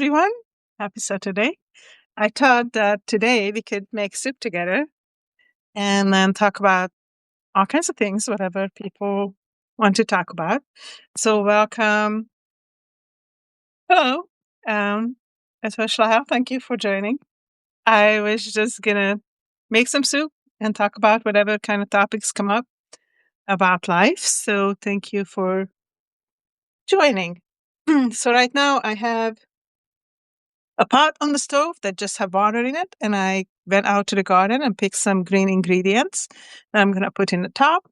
everyone. Happy Saturday. I thought that today we could make soup together and then talk about all kinds of things, whatever people want to talk about. So, welcome. Hello. Um, Esweshla, thank you for joining. I was just going to make some soup and talk about whatever kind of topics come up about life. So, thank you for joining. So, right now I have a pot on the stove that just have water in it, and I went out to the garden and picked some green ingredients that I'm going to put in the top.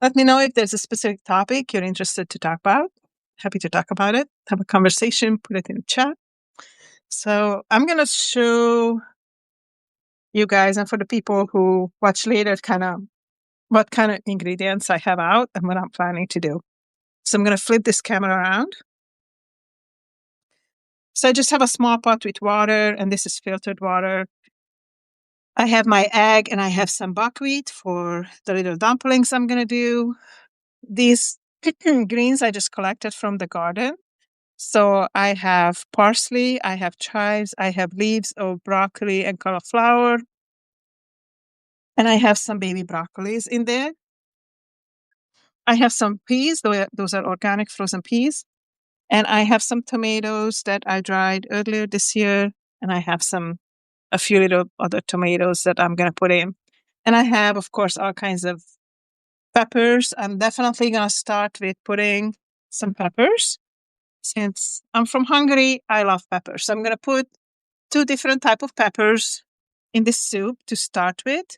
Let me know if there's a specific topic you're interested to talk about. Happy to talk about it. Have a conversation, put it in the chat. So I'm going to show you guys, and for the people who watch later, what kind of ingredients I have out and what I'm planning to do. So I'm going to flip this camera around. So I just have a small pot with water, and this is filtered water. I have my egg and I have some buckwheat for the little dumplings I'm going to do. These greens I just collected from the garden. So I have parsley, I have chives, I have leaves of broccoli and cauliflower. And I have some baby broccolis in there. I have some peas, those are organic frozen peas. And I have some tomatoes that I dried earlier this year. And I have a few little other tomatoes that I'm going to put in. And I have, of course, all kinds of peppers. I'm definitely going to start with putting some peppers. Since I'm from Hungary, I love peppers. So I'm going to put 2 different type of peppers in this soup to start with,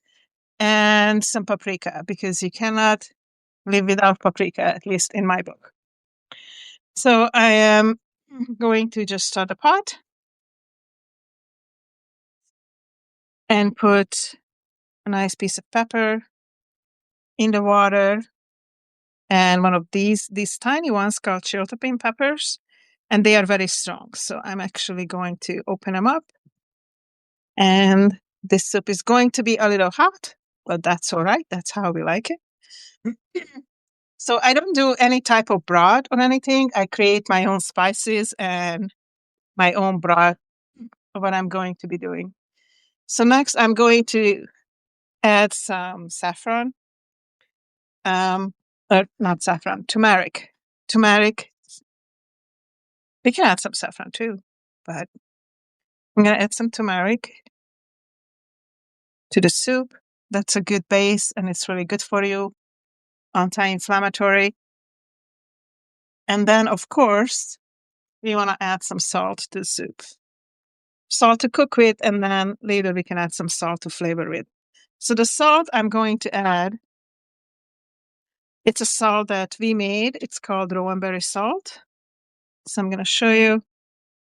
and some paprika, because you cannot live without paprika, at least in my book. So I am going to just start the pot and put a nice piece of pepper in the water. And one of these tiny ones called chiltepin peppers, and they are very strong. So I'm actually going to open them up, and this soup is going to be a little hot, but that's all right. That's how we like it. So I don't do any type of broth or anything. I create my own spices and my own broth of what I'm going to be doing. So next I'm going to add some saffron. Not saffron, turmeric. Turmeric. We can add some saffron too, but I'm going to add some turmeric to the soup. That's a good base, and it's really good for you, anti-inflammatory. And then, of course, we want to add some salt to the soup. Salt to cook with, and then later we can add some salt to flavor with. So the salt I'm going to add, it's a salt that we made. It's called rowanberry salt. So I'm going to show you.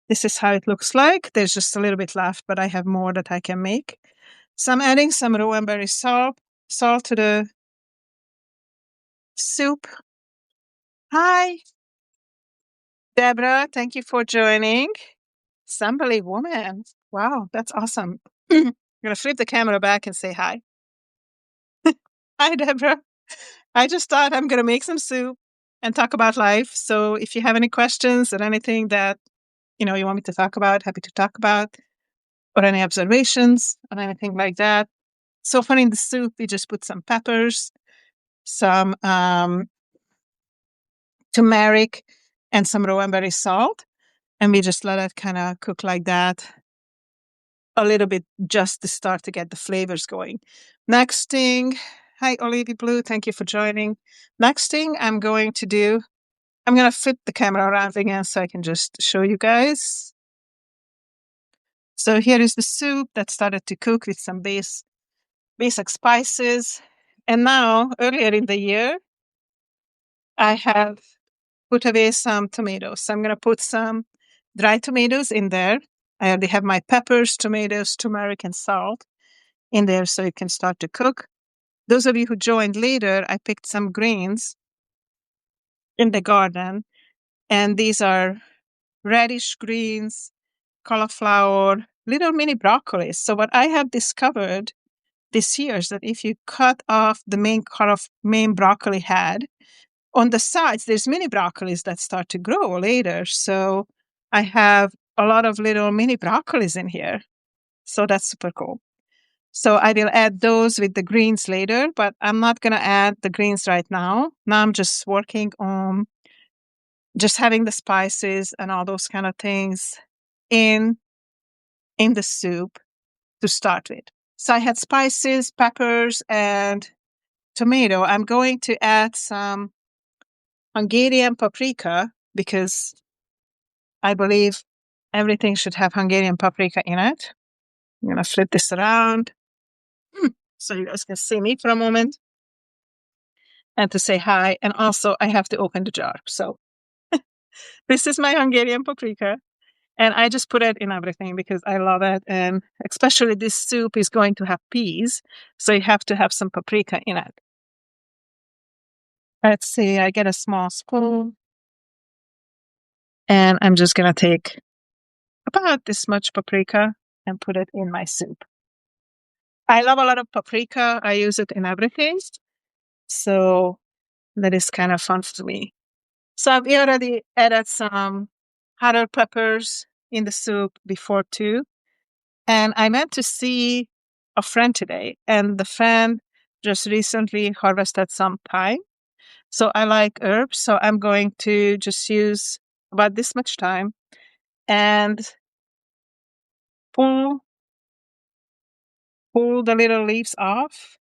This is how it looks like. There's just a little bit left, but I have more that I can make. So I'm adding some rowanberry salt to the soup. Hi, Deborah. Thank you for joining. Assembly woman. Wow, that's awesome. I'm going to flip the camera back and say hi. Hi, Deborah. I just thought I'm going to make some soup and talk about life. So if you have any questions or anything that you want me to talk about, happy to talk about, or any observations or anything like that. So far in the soup, we just put some peppers, some turmeric, and some rowanberry salt. And we just let it kind of cook like that a little bit just to start to get the flavors going. Next thing, hi, Olivia Blue. Thank you for joining. Next thing I'm going to do, I'm going to flip the camera around again so I can just show you guys. So here is the soup that started to cook with some basic spices. And now, earlier in the year, I have put away some tomatoes. So I'm going to put some dry tomatoes in there. I already have my peppers, tomatoes, turmeric, and salt in there so it can start to cook. Those of you who joined later, I picked some greens in the garden, and these are radish greens, cauliflower, little mini broccolis. So what I have discovered this year is that if you cut off the main broccoli head, on the sides, there's mini broccolis that start to grow later. So I have a lot of little mini broccolis in here. So that's super cool. So I will add those with the greens later, but I'm not going to add the greens right now. Now I'm just working on just having the spices and all those kind of things in the soup to start with. So I had spices, peppers, and tomato. I'm going to add some Hungarian paprika because I believe everything should have Hungarian paprika in it. I'm going to flip this around so you guys can see me for a moment and to say hi. And also, I have to open the jar. So this is my Hungarian paprika. And I just put it in everything because I love it. And especially this soup is going to have peas. So you have to have some paprika in it. Let's see, I get a small spoon. And I'm just going to take about this much paprika and put it in my soup. I love a lot of paprika. I use it in everything. So that is kind of fun for me. So I've already added some hotter peppers in the soup before too. And I went to see a friend today, and the friend just recently harvested some thyme. So I like herbs. So I'm going to just use about this much thyme and pull the little leaves off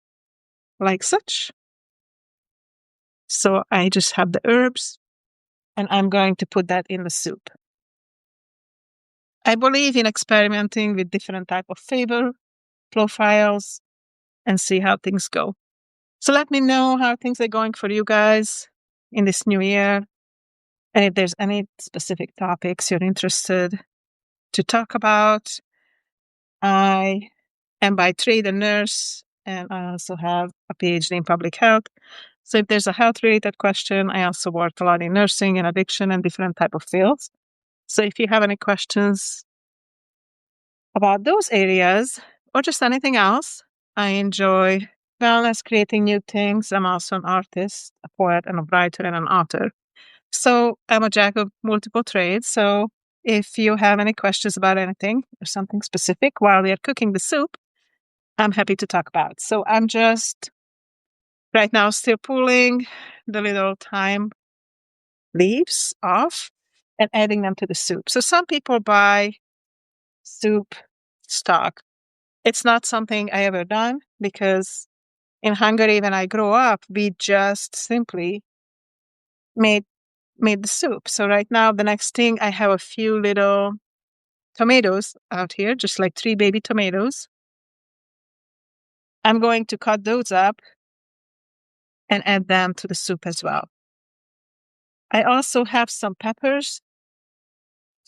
like such. So I just have the herbs and I'm going to put that in the soup. I believe in experimenting with different type of flavor profiles and see how things go. So let me know how things are going for you guys in this new year. And if there's any specific topics you're interested to talk about. I am by trade a nurse, and I also have a PhD in public health. So if there's a health-related question, I also work a lot in nursing and addiction and different type of fields. So if you have any questions about those areas or just anything else, I enjoy wellness, creating new things. I'm also an artist, a poet, and a writer, and an author. So I'm a jack of multiple trades. So if you have any questions about anything or something specific while we are cooking the soup, I'm happy to talk about. So I'm just right now still pulling the little thyme leaves off and adding them to the soup. So some people buy soup stock. It's not something I ever done because in Hungary, when I grew up, we just simply made the soup. So right now, the next thing, I have a few little tomatoes out here, just like 3 baby tomatoes. I'm going to cut those up and add them to the soup as well. I also have some peppers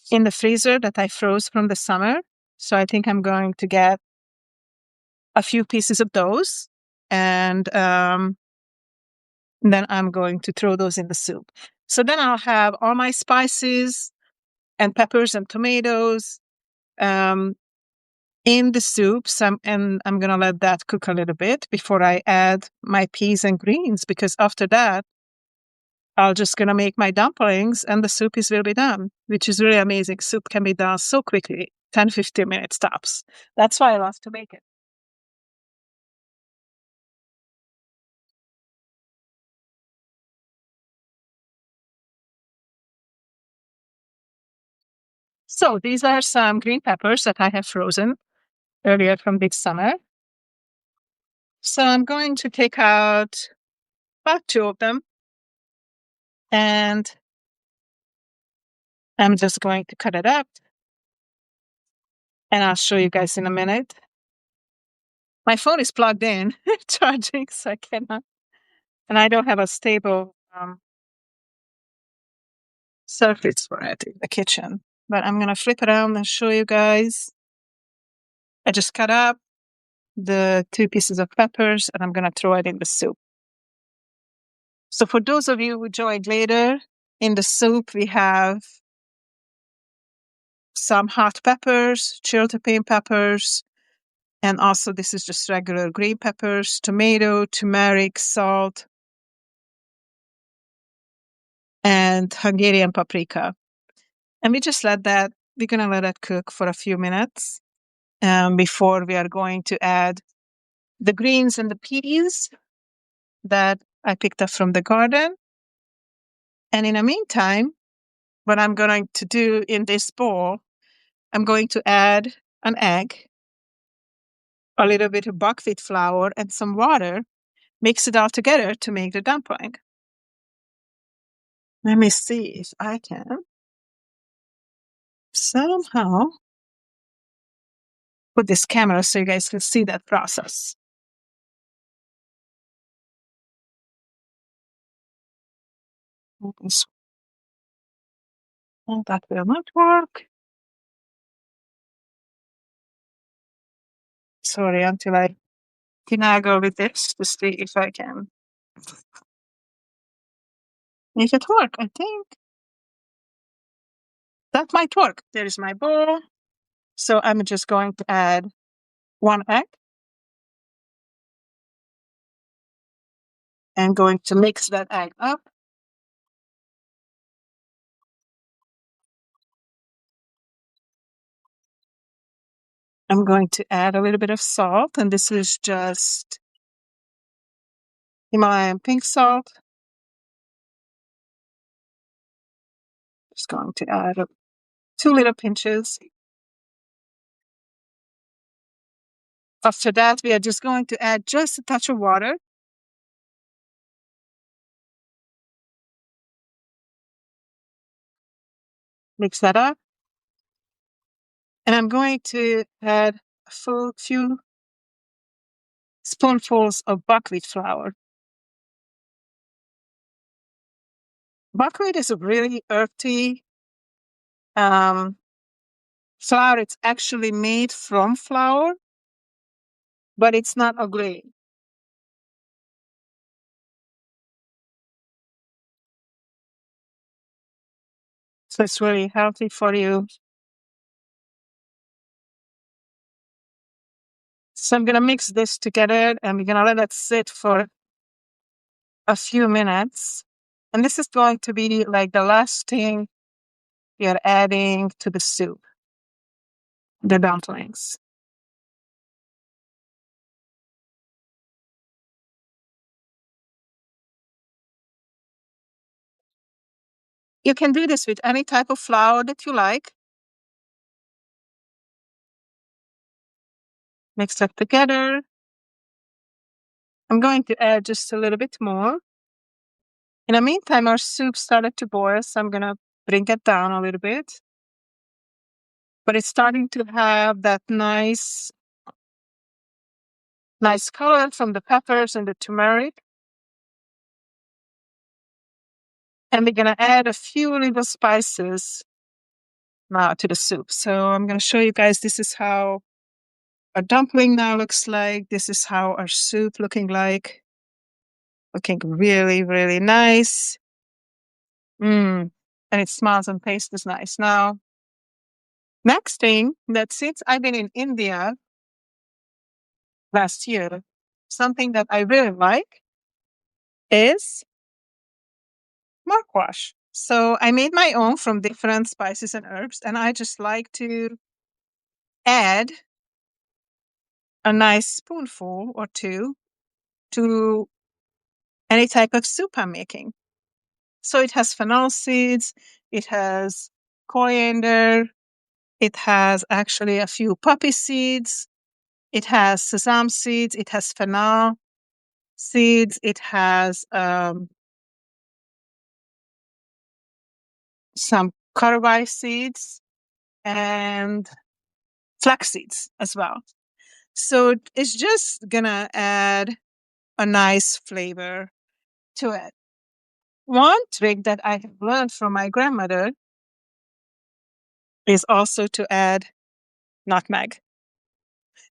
in the freezer that I froze from the summer. So I think I'm going to get a few pieces of those and then I'm going to throw those in the soup. So then I'll have all my spices and peppers and tomatoes in the soup. And I'm going to let that cook a little bit before I add my peas and greens, because after that, I'll just going to make my dumplings and the soup will be done, which is really amazing. Soup can be done so quickly, 10, 15 minutes tops. That's why I love to make it. So these are some green peppers that I have frozen earlier from this summer. So I'm going to take out about 2 of them and I'm just going to cut it up and I'll show you guys in a minute. My phone is plugged in, charging, so I cannot, and I don't have a stable surface for it in the kitchen. But I'm going to flip around and show you guys. I just cut up the 2 pieces of peppers and I'm going to throw it in the soup. So for those of you who joined later, in the soup we have some hot peppers, chiltepin peppers, and also this is just regular green peppers, tomato, turmeric, salt, and Hungarian paprika. And we just let that we're going to let it cook for a few minutes before we are going to add the greens and the peas that I picked up from the garden. And in the meantime, what I'm going to do in this bowl, I'm going to add an egg, a little bit of buckwheat flour, and some water. Mix it all together to make the dumpling. Let me see if I can somehow put this camera so you guys can see that process. Oh, that will not work. Sorry, until I finagle with this to see if I can make it work. I think that might work. There is my bowl. So I'm just going to add one egg and going to mix that egg up. I'm going to add a little bit of salt, and this is just Himalayan pink salt. Just going to add 2 little pinches. After that, we are just going to add just a touch of water. Mix that up. And I'm going to add a few spoonfuls of buckwheat flour. Buckwheat is a really earthy flour. It's actually made from flour, but it's not a grain. So it's really healthy for you. So I'm going to mix this together and we're going to let it sit for a few minutes. And this is going to be like the last thing you're adding to the soup, the dumplings. You can do this with any type of flour that you like. Mix that together. I'm going to add just a little bit more. In the meantime, our soup started to boil, so I'm going to bring it down a little bit. But it's starting to have that nice color from the peppers and the turmeric. And we're going to add a few little spices now to the soup. So I'm going to show you guys, this is how our dumpling now looks like. This is how our soup looking like. Looking really, really nice. And it smells and tastes nice. Now, next thing, that since I've been in India last year, something that I really like is mugwort. So I made my own from different spices and herbs, and I just like to add a nice spoonful or two to any type of soup I'm making. So it has fennel seeds, it has coriander, it has actually a few poppy seeds, it has sesame seeds, it has fennel seeds, it has some caraway seeds and flax seeds as well. So it's just gonna add a nice flavor to it. One trick that I have learned from my grandmother is also to add nutmeg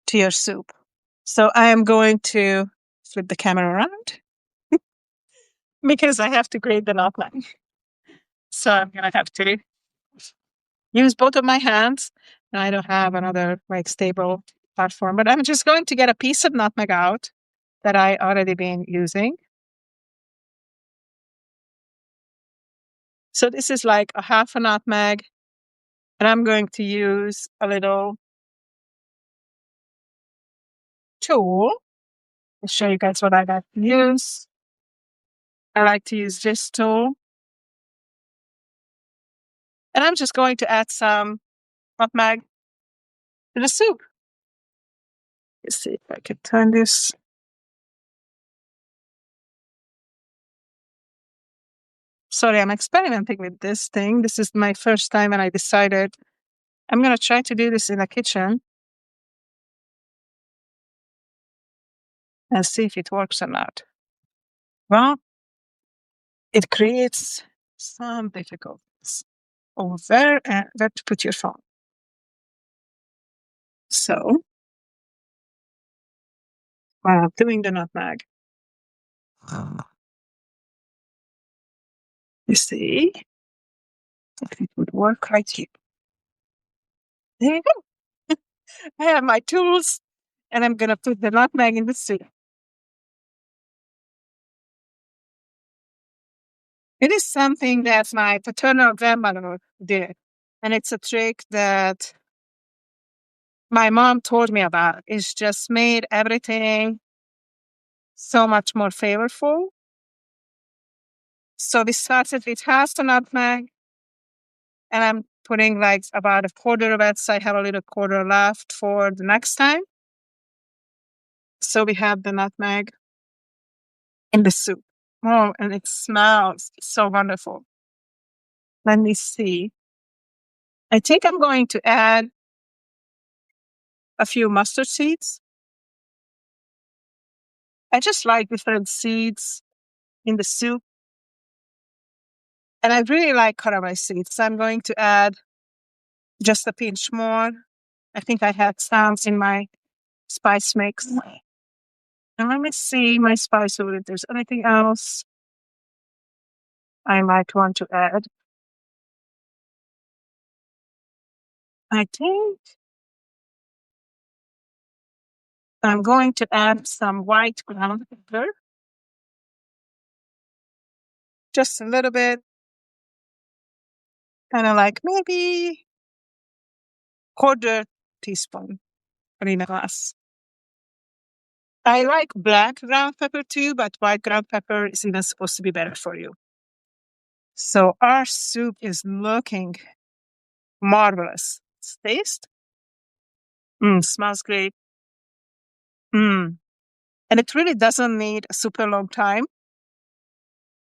to your soup. So I am going to flip the camera around because I have to grate the nutmeg. So I'm gonna have to use both of my hands, and I don't have another like stable platform, but I'm just going to get a piece of nutmeg out that I already been using. So this is like a half a nutmeg And I'm going to use a little tool. I'll show you guys what I like to use. I like to use this tool. And I'm just going to add some nutmeg to the soup. Let's see if I can turn this. Sorry, I'm experimenting with this thing. This is my first time, and I decided I'm going to try to do this in the kitchen and see if it works or not. Well, it creates some difficulties. Oh, where to put your phone? So, while I'm doing the nutmeg, you see, if it would work right here. There you go. I have my tools, and I'm going to put the nutmeg in the soup. It is something that my paternal grandmother did. And it's a trick that my mom told me about. It's just made everything so much more flavorful. So we started with half the nutmeg, and I'm putting like about a quarter of it. So I have a little quarter left for the next time. So we have the nutmeg in the soup. Oh, and it smells so wonderful. Let me see. I think I'm going to add a few mustard seeds. I just like different seeds in the soup. And I really like caramel seeds. So I'm going to add just a pinch more. I think I had some in my spice mix. And let me see my spice over if there's anything else I might want to add. I think I'm going to add some white ground pepper. Just a little bit. Kind of like maybe quarter teaspoon in a glass. I like black ground pepper too, but white ground pepper is even supposed to be better for you. So our soup is looking marvelous. Taste? Smells great. And it really doesn't need a super long time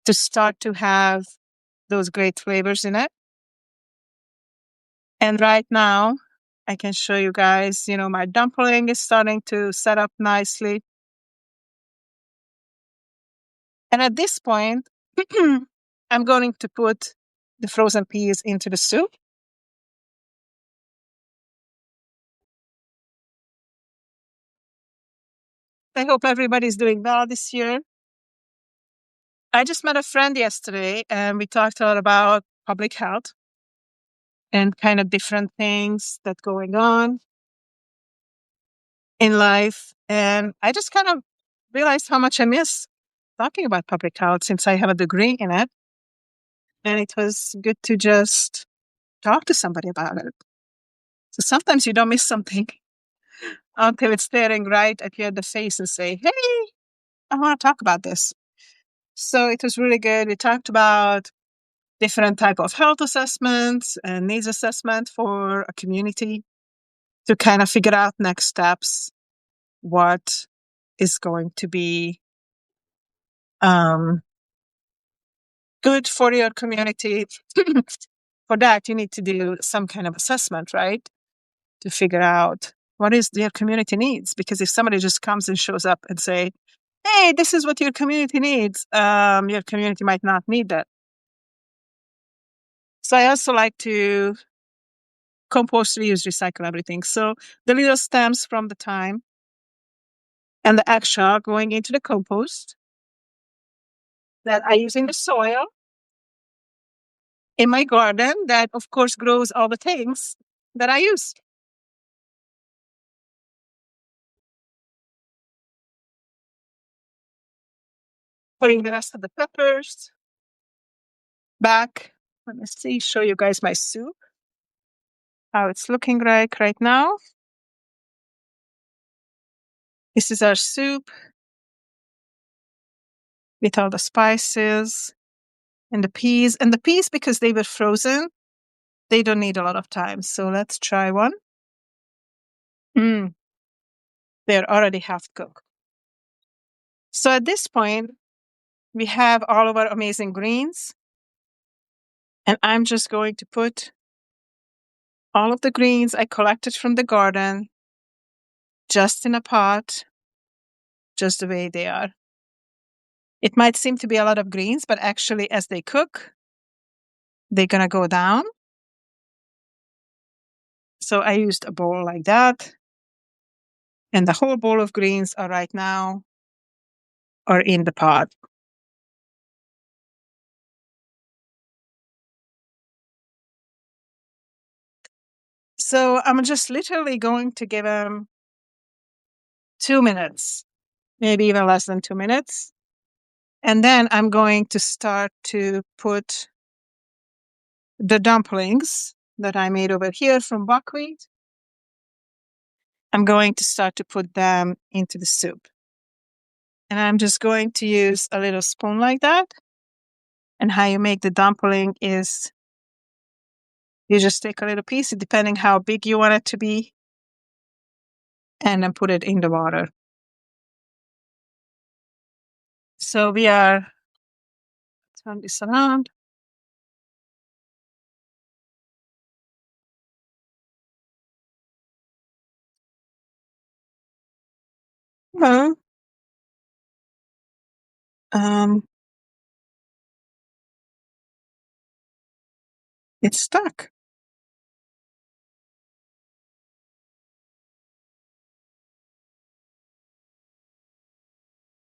to start to have those great flavors in it. And right now, I can show you guys, my dumpling is starting to set up nicely. And at this point, I'm going to put the frozen peas into the soup. I hope everybody's doing well this year. I just met a friend yesterday, and we talked a lot about public health and kind of different things that going on in life. And I just kind of realized how much I miss talking about public health since I have a degree in it. And it was good to just talk to somebody about it. So sometimes you don't miss something until it's staring right at you in the face and say, hey, I want to talk about this. So it was really good. We talked about different type of health assessments and needs assessment for a community to kind of figure out next steps, what is going to be good for your community. For that, you need to do some kind of assessment, right? To figure out what is your community needs. Because if somebody just comes and shows up and say, hey, this is what your community needs, your community might not need that. So I also like to compost, reuse, recycle everything. So the little stems from the thyme and the eggshell going into the compost that I use in the soil in my garden that, of course, grows all the things that I use. Putting the rest of the peppers back. Let me see, show you guys my soup. how it's looking like right now. This is our soup with all the spices and the peas. And the peas, because they were frozen, they don't need a lot of time. So let's try one. They're already half cooked. So at this point, we have all of our amazing greens. And I'm just going to put all of the greens I collected from the garden just in a pot, just the way they are. It might seem to be a lot of greens, but actually, as they cook, they're going to go down. So I used a bowl like that. And the whole bowl of greens are right now are in the pot. So I'm just literally going to give them 2 minutes, maybe even less than 2 minutes. And then I'm going to start to put the dumplings that I made over here from buckwheat. I'm going to start to put them into the soup. And I'm just going to use a little spoon like that. And how you make the dumpling is you just take a little piece, depending how big you want it to be, and then put it in the water. So we are, turn this around. Well, it's stuck.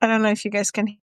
I don't know if you guys can.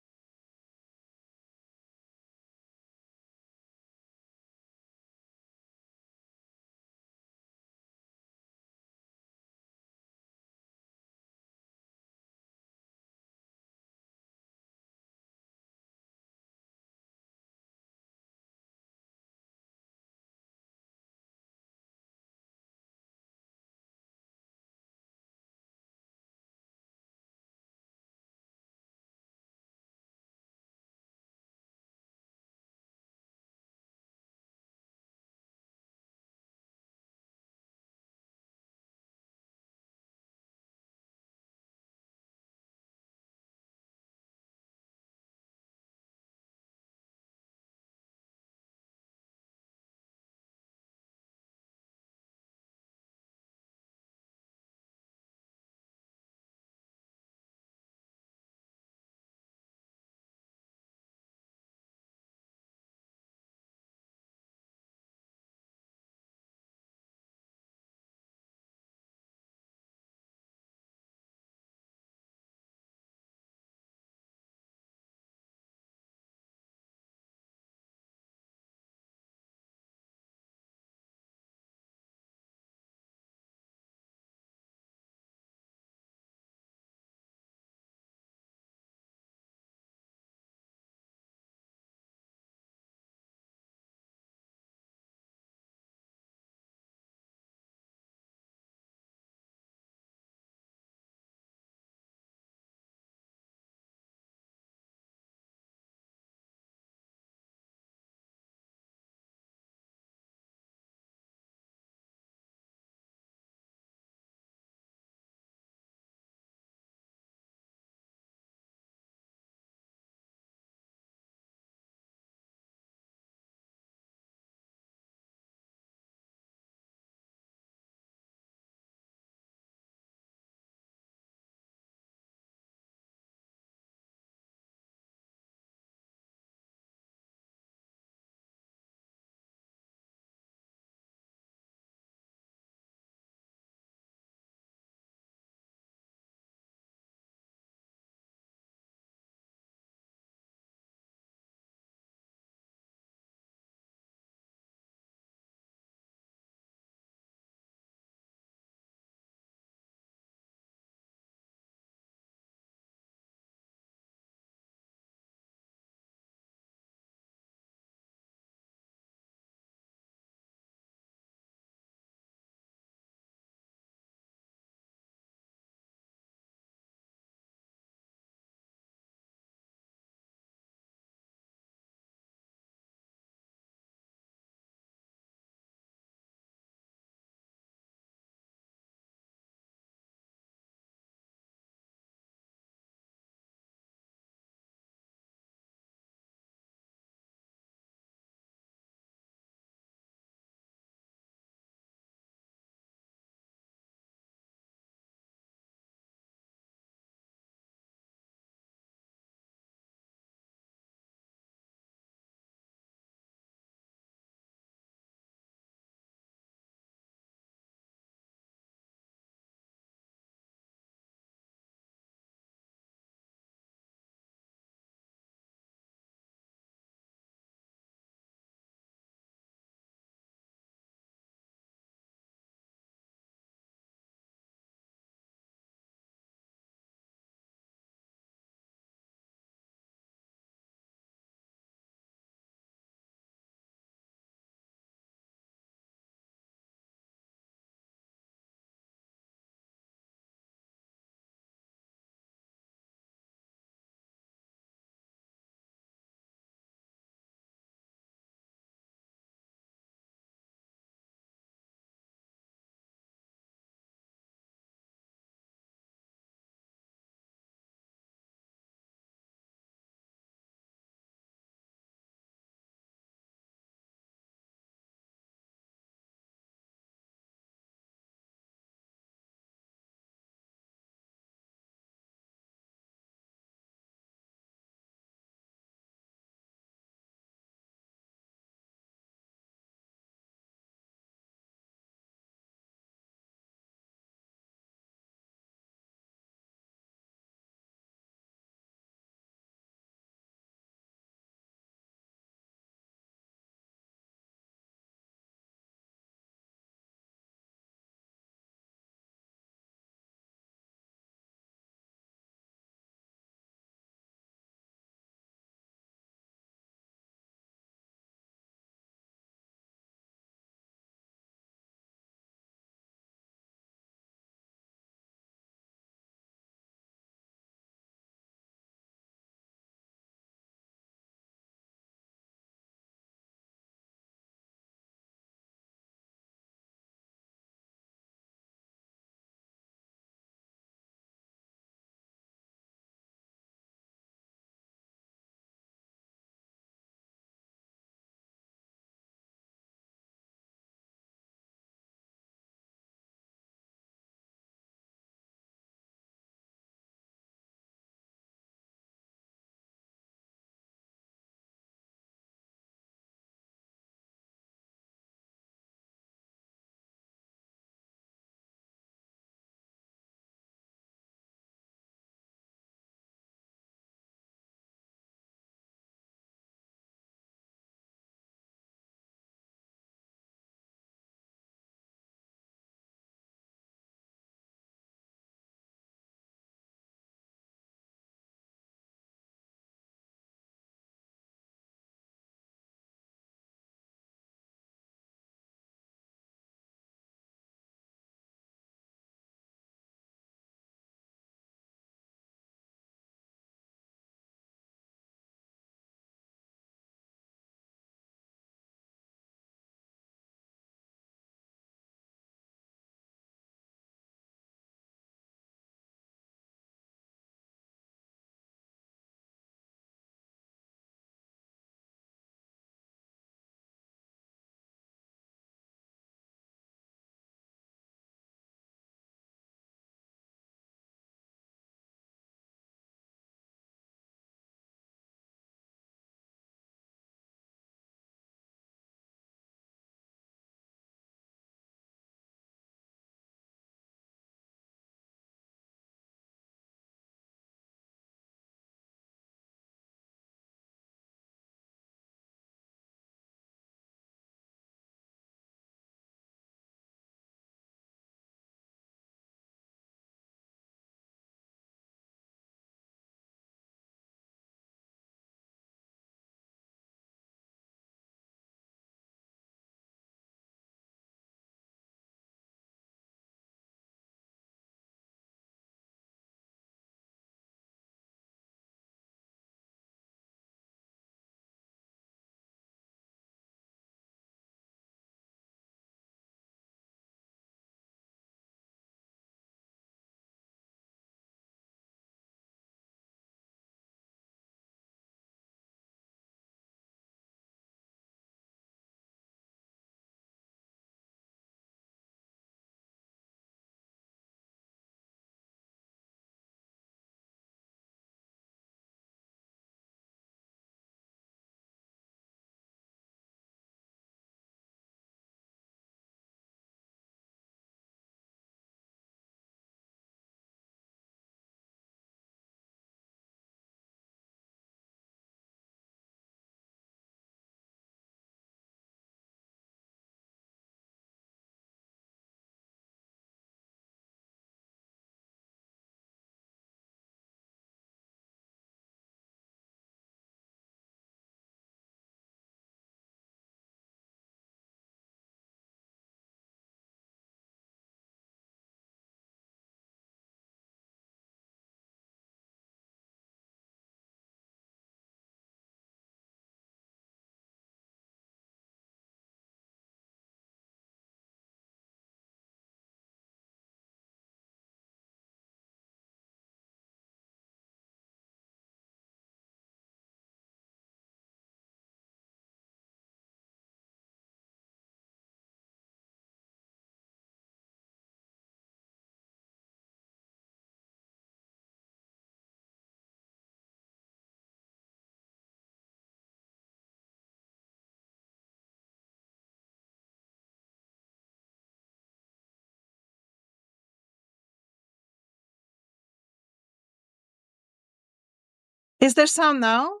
Is there sound now?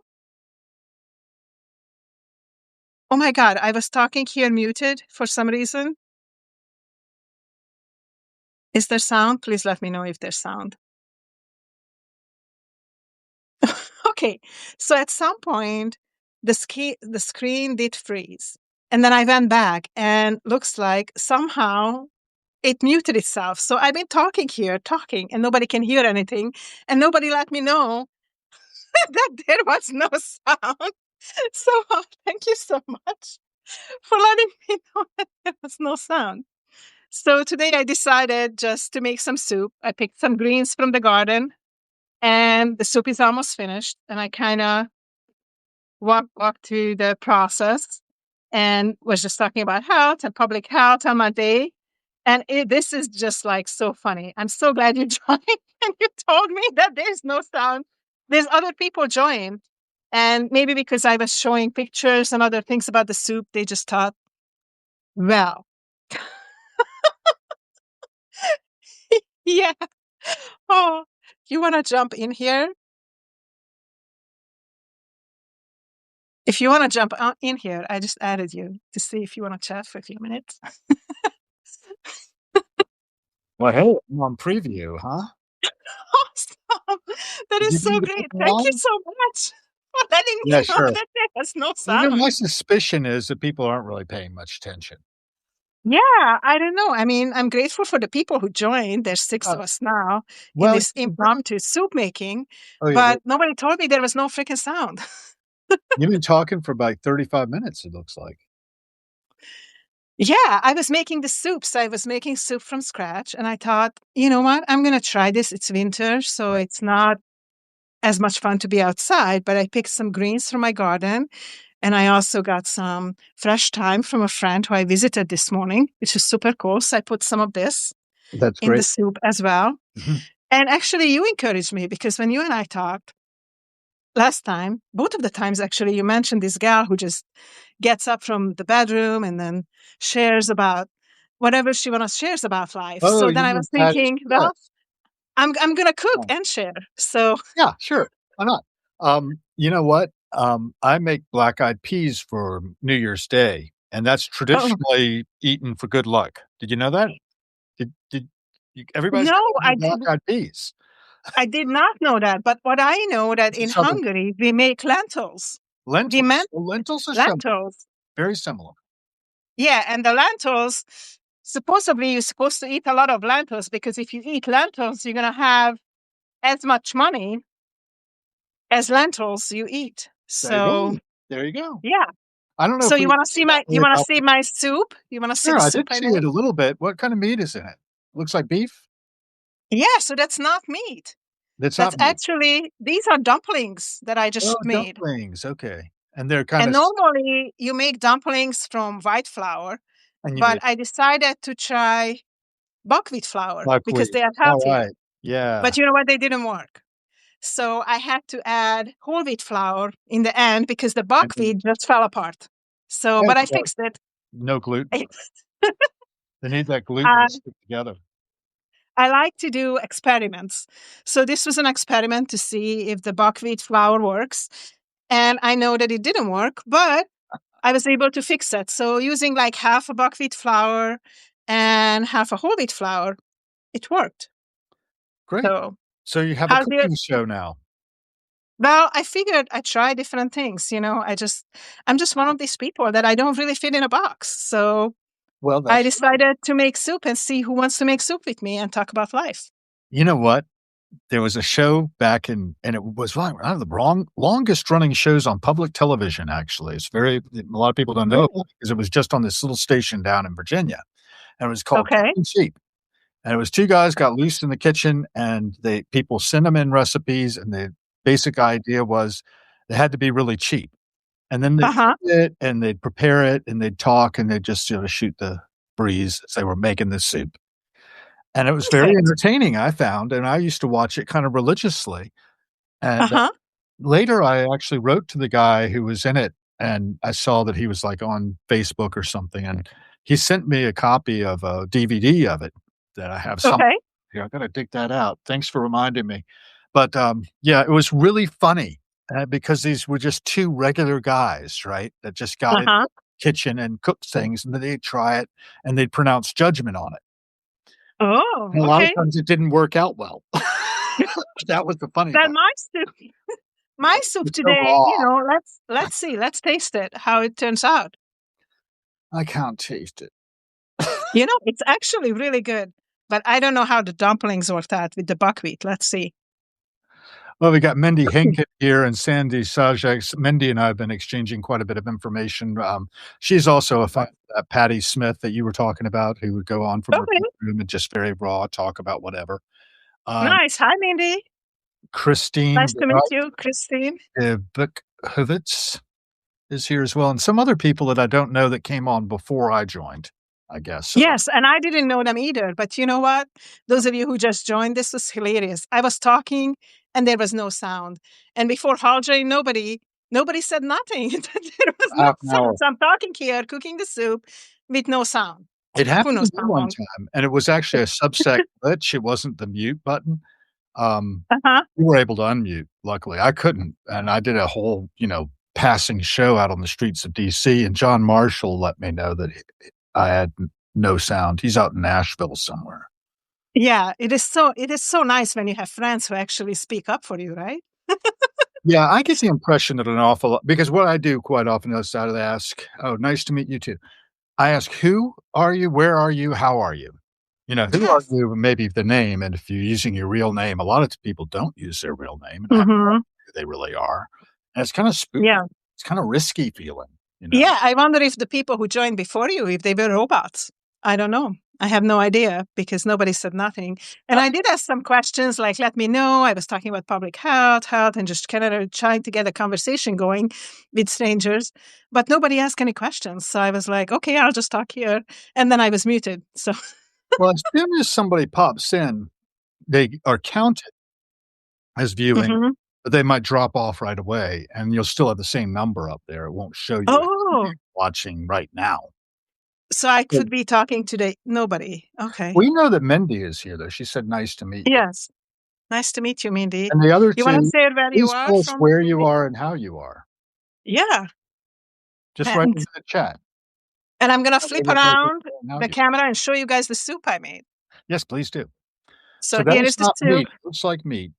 Oh my God, I was talking here muted for some reason. Is there sound? Please let me know if there's sound. Okay, so at some point, the screen did freeze. And then I went back and looks like somehow it muted itself. So I've been talking here, talking, and nobody can hear anything. And nobody let me know that there was no sound. So thank you so much for letting me know that there was no sound. So today I decided just to make some soup. I picked some greens from the garden and the soup is almost finished. And I kind of walked through the process and was just talking about health and public health on my day. And this is just like so funny. I'm so glad you joined and you told me that there's no sound. There's other people joined. And maybe because I was showing pictures and other things about the soup, they just thought, well, yeah. Oh, you want to jump in here? If you want to jump in here, I just added you to see if you want to chat for a few minutes. Well, hey, I'm on preview, huh? Awesome. That Did is you so need to put great. me Thank you on? so much for letting Yeah, me know sure. that there was no You know, sound. my suspicion is that people aren't really paying much attention. Yeah, I don't know. I mean, I'm grateful for the people who joined. There's six Uh, of us now in well, this impromptu soup making, oh yeah, but nobody told me there was no freaking sound. you've been talking for about 35 minutes, it looks like. Yeah, I was making the soups. I was making soup from scratch, and I thought, you know what? I'm going to try this. It's winter, so Right. it's not as much fun to be outside, but I picked some greens from my garden. And I also got some fresh thyme from a friend who I visited this morning, which is super cool. So I put some of this That's in the great. soup as well. Mhm. And actually, you encouraged me because when you and I talked last time, both of the times actually, you mentioned this gal who just gets up from the bedroom and then shares about whatever she wants to shares about life. Oh, So you then I mean was Patty thinking, Smith. well, I'm gonna cook Oh, and share. So yeah, sure. Why not? You know what? I make black-eyed peas for New Year's Day, and that's oh, traditionally eaten for good luck. Did you know that? Did everybody's no, got to do black-eyed peas. I did not know that, but what I know that It's a in southern Hungary we make lentils. We lentils. meant Well, lentils are similar, lentils. very similar. Yeah, and the lentils, supposedly you're supposed to eat a lot of lentils because if you eat lentils, you're gonna have as much money as lentils you eat. There you go. So There you go. yeah. I don't know So if you we wanna see that my way you wanna about see my soup? You wanna see Sure, the I did soup I see made? it a little bit. What kind of meat is in it? Looks like beef? Yeah, so that's not meat. That's That's not meat. actually these are dumplings that I Oh, just made. dumplings, okay. And they're And kinda s normally you make dumplings from white flour, and you but made I decided to try buckwheat flour because buckwheat. they are healthier. Alright. Yeah. But you know what? They didn't work. So I had to add whole wheat flour in the end because the And then buckwheat just fell apart. So, yeah, but I well, fixed it. no gluten. They need that gluten uh, to stick together. I like to do experiments. So this was an experiment to see if the buckwheat flour works. And I know that it didn't work, but I was able to fix it. So using like half a buckwheat flour and half a whole wheat flour, it worked. Great. So So you have a how's your cooking show now. well, I figured I'd try different things, you know. I'm just one of these people that I don't really fit in a box. So Well, I that's fine. decided to make soup and see who wants to make soup with me and talk about life. You know what? There was a show back in and it was one of the longest running shows on public television, actually. It's very a lot of people don't know about Really? it because it was just on this little station down in Virginia, and it was called Okay. Cooking Cheap. And it was 2 guys got loose in the kitchen, and they people sent them in recipes, and the basic idea was they had to be really cheap. And then they'd Uh-huh. cook it, and they'd prepare it, and they'd talk, and they'd just, shoot the breeze as they were making this soup. And it was very Perfect. entertaining, I found, and I used to watch it kind of religiously. And Uh-huh. later, I actually wrote to the guy who was in it, and I saw that he was, like, on Facebook or something, and he sent me a copy of a DVD of it that I have some Okay. here, I gotta dig that out. Thanks for reminding me. But, yeah, it was really funny, because these were just 2 regular guys, right, that just got in Uh-huh. the kitchen and cooked things, and then they'd try it, and they'd pronounce judgment on it. Oh, And a lot of okay. times it didn't work out well. That was the funny Well, part. my soup It's so today, raw. let's see, let's taste it, how it turns out. I can't taste it. It's actually really good, but I don't know how the dumplings worked out with the buckwheat. Let's see. Well, we got Mindy Hinkett here and Sandy Sajak. Mindy and I have been exchanging quite a bit of information. She's also a fan of that Patty Smith that you were talking about, who would go on from her Okay, room and just very raw talk about whatever. Um, nice. Hi, Mindy. Christine Nice to meet you, Christine. Bukhovitz is here as well, and some other people that I don't know that came on before I joined, I guess. So Yes, and I didn't know them either. But you know what? Those of you who just joined, this was hilarious. I was talking and there was no sound. And before Halljay, nobody said nothing. There was no half an sound. hour. So I'm talking here, cooking the soup with no sound. It Who happened to knows me how one long? time, and it was actually a Substack glitch. It wasn't the mute button. Um, Uh-huh. we were able to unmute, luckily. I couldn't, and I did a whole, passing show out on the streets of DC, and John Marshall let me know that I had no sound. He's out in Nashville somewhere. Yeah, it is so nice when you have friends who actually speak up for you, right? Yeah, I get the impression that an awful lot because what I do quite often is I ask, "Oh, nice to meet you too." I ask, "Who are you? Where are you? How are you?" Who are Yes. you? Maybe the name, and if you're using your real name, a lot of people don't use their real name, and I have no idea Hmm. who they really are, and it's kinda spooky. Yeah. It's kinda risky feeling. Yeah, I wonder if the people who joined before you, if they were robots. I don't know. I have no idea because nobody said nothing. And I did ask some questions like, let me know. I was talking about public health, and just kind of trying to get a conversation going with strangers, but nobody asked any questions. So I was like, okay, I'll just talk here. And then I was muted. So, Well, as soon as somebody pops in, they are counted as viewing, Mhm. but they might drop off right away, and you'll still have the same number up there. It won't show you Oh, watching right now. so I But could be talking today. Nobody. Okay. we know that Mindy is here, though. She said, "Nice to meet you." Yes. Nice to meet you, Mindy. And the other You want to 2, share where you please are tell us from, where you Mindy? are and how you are. Yeah. Just write And into the chat. And I'm gonna Tell me flip what where you around are and how the you camera and show you guys the soup I made. Yes, please do. So So that here is is the not soup. meat. It looks like meat,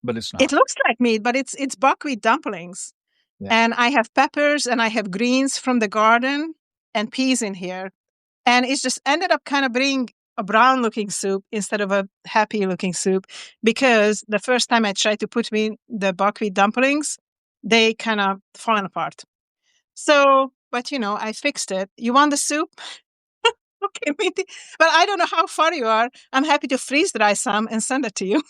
but it's It not. looks like meat, but it's buckwheat dumplings. Yeah. And I have peppers and I have greens from the garden and peas in here. And it's just ended up kind of being a brown looking soup instead of a happy looking soup because the first time I tried to put me the buckwheat dumplings, they kind of fallen apart. So, but I fixed it. You want the soup? Okay, maybe. But I don't know how far you are. I'm happy to freeze dry some and send it to you.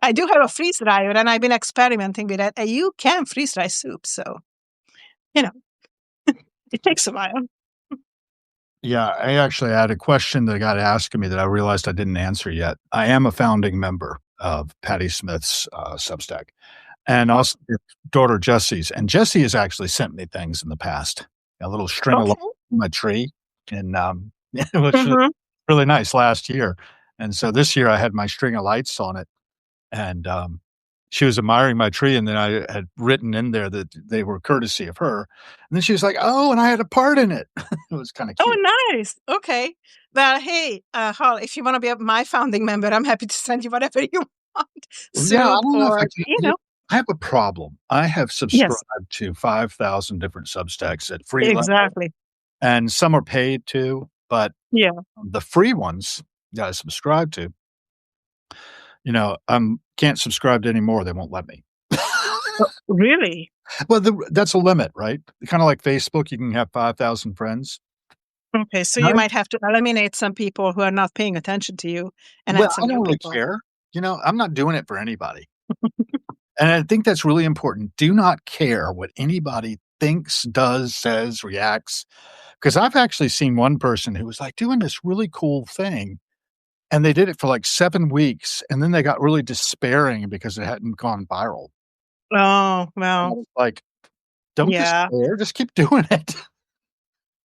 I do have a freeze dryer and I've been experimenting with it. And you can freeze dry soup. So, you know, it takes a while. Yeah, I actually had a question that got asked of me that I realized I didn't answer yet. I am a founding member of Patty Smith's, Substack, and also his daughter Jessie's, and Jessie has actually sent me things in the past. A little string of lights Okay. from a tree, and, it was really, Hmm. really nice last year, and so this year I had my string of lights on it, and, she was admiring my tree, and then I had written in there that they were courtesy of her, and then she was like, "Oh, and I had a part in it." It was kinda cute. Oh, nice. Okay. Well, hey, Hall, if you want to be my founding member, I'm happy to send you whatever you want. Well, yeah, I Soup don't know if I or, can I have a problem. I have Yes, subscribed to 5,000 different Substacks at free level, exactly. and some are paid too, but Yeah. the free ones that I subscribe to, can't subscribe to any more, they won't let me. Really? Well, that's a limit, right? Kinda like Facebook, you can have 5,000 friends. Okay. So you Right? might have to eliminate some people who are not paying attention to you and Well, add some I don't new really people. care. I'm not doing it for anybody, and I think that's really important. Do not care what anybody thinks, does, says, reacts. 'Cause I've actually seen one person who was, like, doing this really cool thing, and they did it for, like, 7 weeks, and then they got really despairing because it hadn't gone viral. Oh, And I well, was like, "Don't yeah. despair, just keep doing it."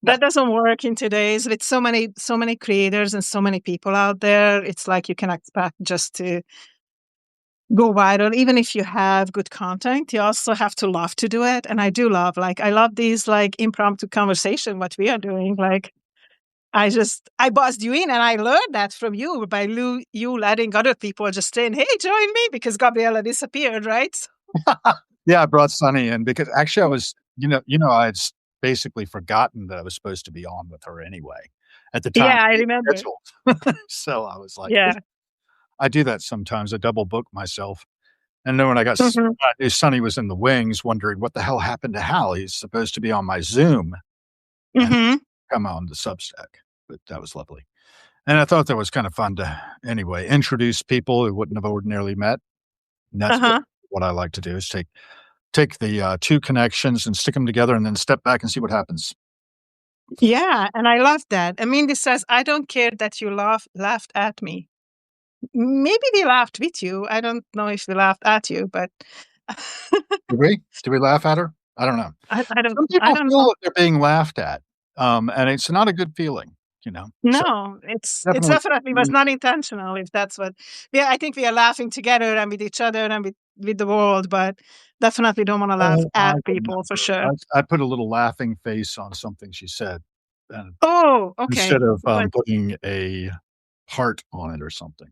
That doesn't work in today's with so many creators and so many people out there. It's like you can expect just to go viral. Even if you have good content, you also have to love to do it. And I do love, like, I love these like impromptu conversation, what we are doing. Like, I buzzed you in and I learned that from you by you letting other people just saying, hey, join me because Gabriella disappeared, right? Yeah, I brought Sunny in because actually I was I had basically forgotten that I was supposed to be on with her anyway at the time Yeah, I we remember. scheduled. So I was like, Yeah. I do that sometimes. I double book myself. And then Hmm. when I knew Sonny was in the wings, wondering what the hell happened to Hal. He's supposed to be on my Zoom and Hmm. come on the Substack. But that was lovely. And I thought that was kind of fun to anyway introduce people who wouldn't have ordinarily met. And that's Uh-huh. what I like to do is take the two connections and stick them together, and then step back and see what happens. Yeah, and I love that. I mean, this says, I don't care that you laughed at me. Maybe we laughed with you. I don't know if we laughed at you, but Did we? Did we laugh at her? I don't know. Some I people don't feel know. that they're being laughed at, and it's not a good feeling, you know. So No, it's definitely, definitely was not intentional. If that's what, yeah, I think we are laughing together and with each other and with the world, but definitely don't want to laugh oh, I at people for remember. sure. I put a little laughing face on something she said, and Oh, instead okay. of What? putting a heart on it or something.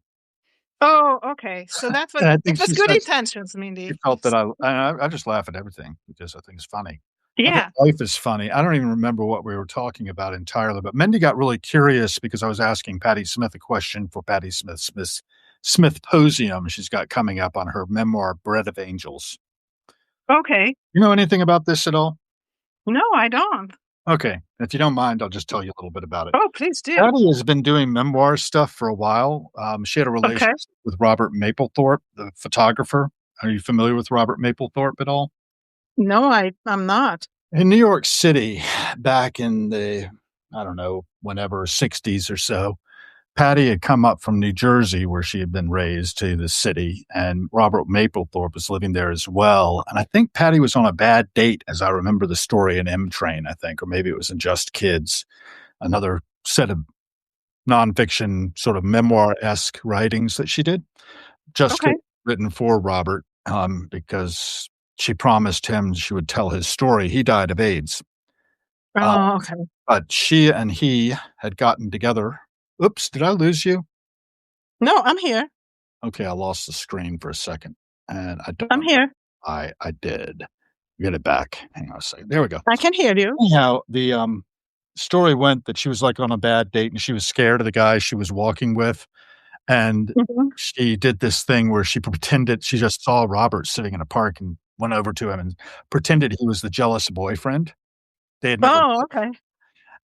Oh, okay. So that's what And I it think was. she Good said intentions, she Mindy. felt that I just laugh at everything because I think it's funny. I think Yeah. life is funny. I don't even remember what we were talking about entirely, but Mindy got really curious because I was asking Patty Smith a question for Patty Smith's Smithposium she's got coming up on her memoir, Bread of Angels. Okay. You know anything about this at all? No, I don't. Okay. If you don't mind, I'll just tell you a little bit about it. Oh, please do. Patty has been doing memoir stuff for a while. She had a Okay. relationship with Robert Mapplethorpe, the photographer. Are you familiar with Robert Mapplethorpe at all? No, I'm not. In New York City, back in the, I don't know, whenever 60s or so, Patty had come up from New Jersey, where she had been raised, to the city, and Robert Mapplethorpe was living there as well. And I think Patty was on a bad date, as I remember the story in M Train, I think, or maybe it was in Just Kids, another set of nonfiction, sort of memoir esque writings that she did. Just Kids Okay. written for Robert because she promised him she would tell his story. He died of AIDS. Uh, Oh, okay. but she and he had gotten together. Oops, did I lose you? No, I'm here. Okay, I lost the screen for a second, and I don't I'm know here. I did. Get it back. Hang on a second. There we go. I can hear you. Anyhow, the, story went that she was, like, on a bad date, and she was scared of the guy she was walking with, and Mhm. she did this thing where she pretended she just saw Robert sitting in a park and went over to him and pretended he was the jealous boyfriend. They had never Oh, okay.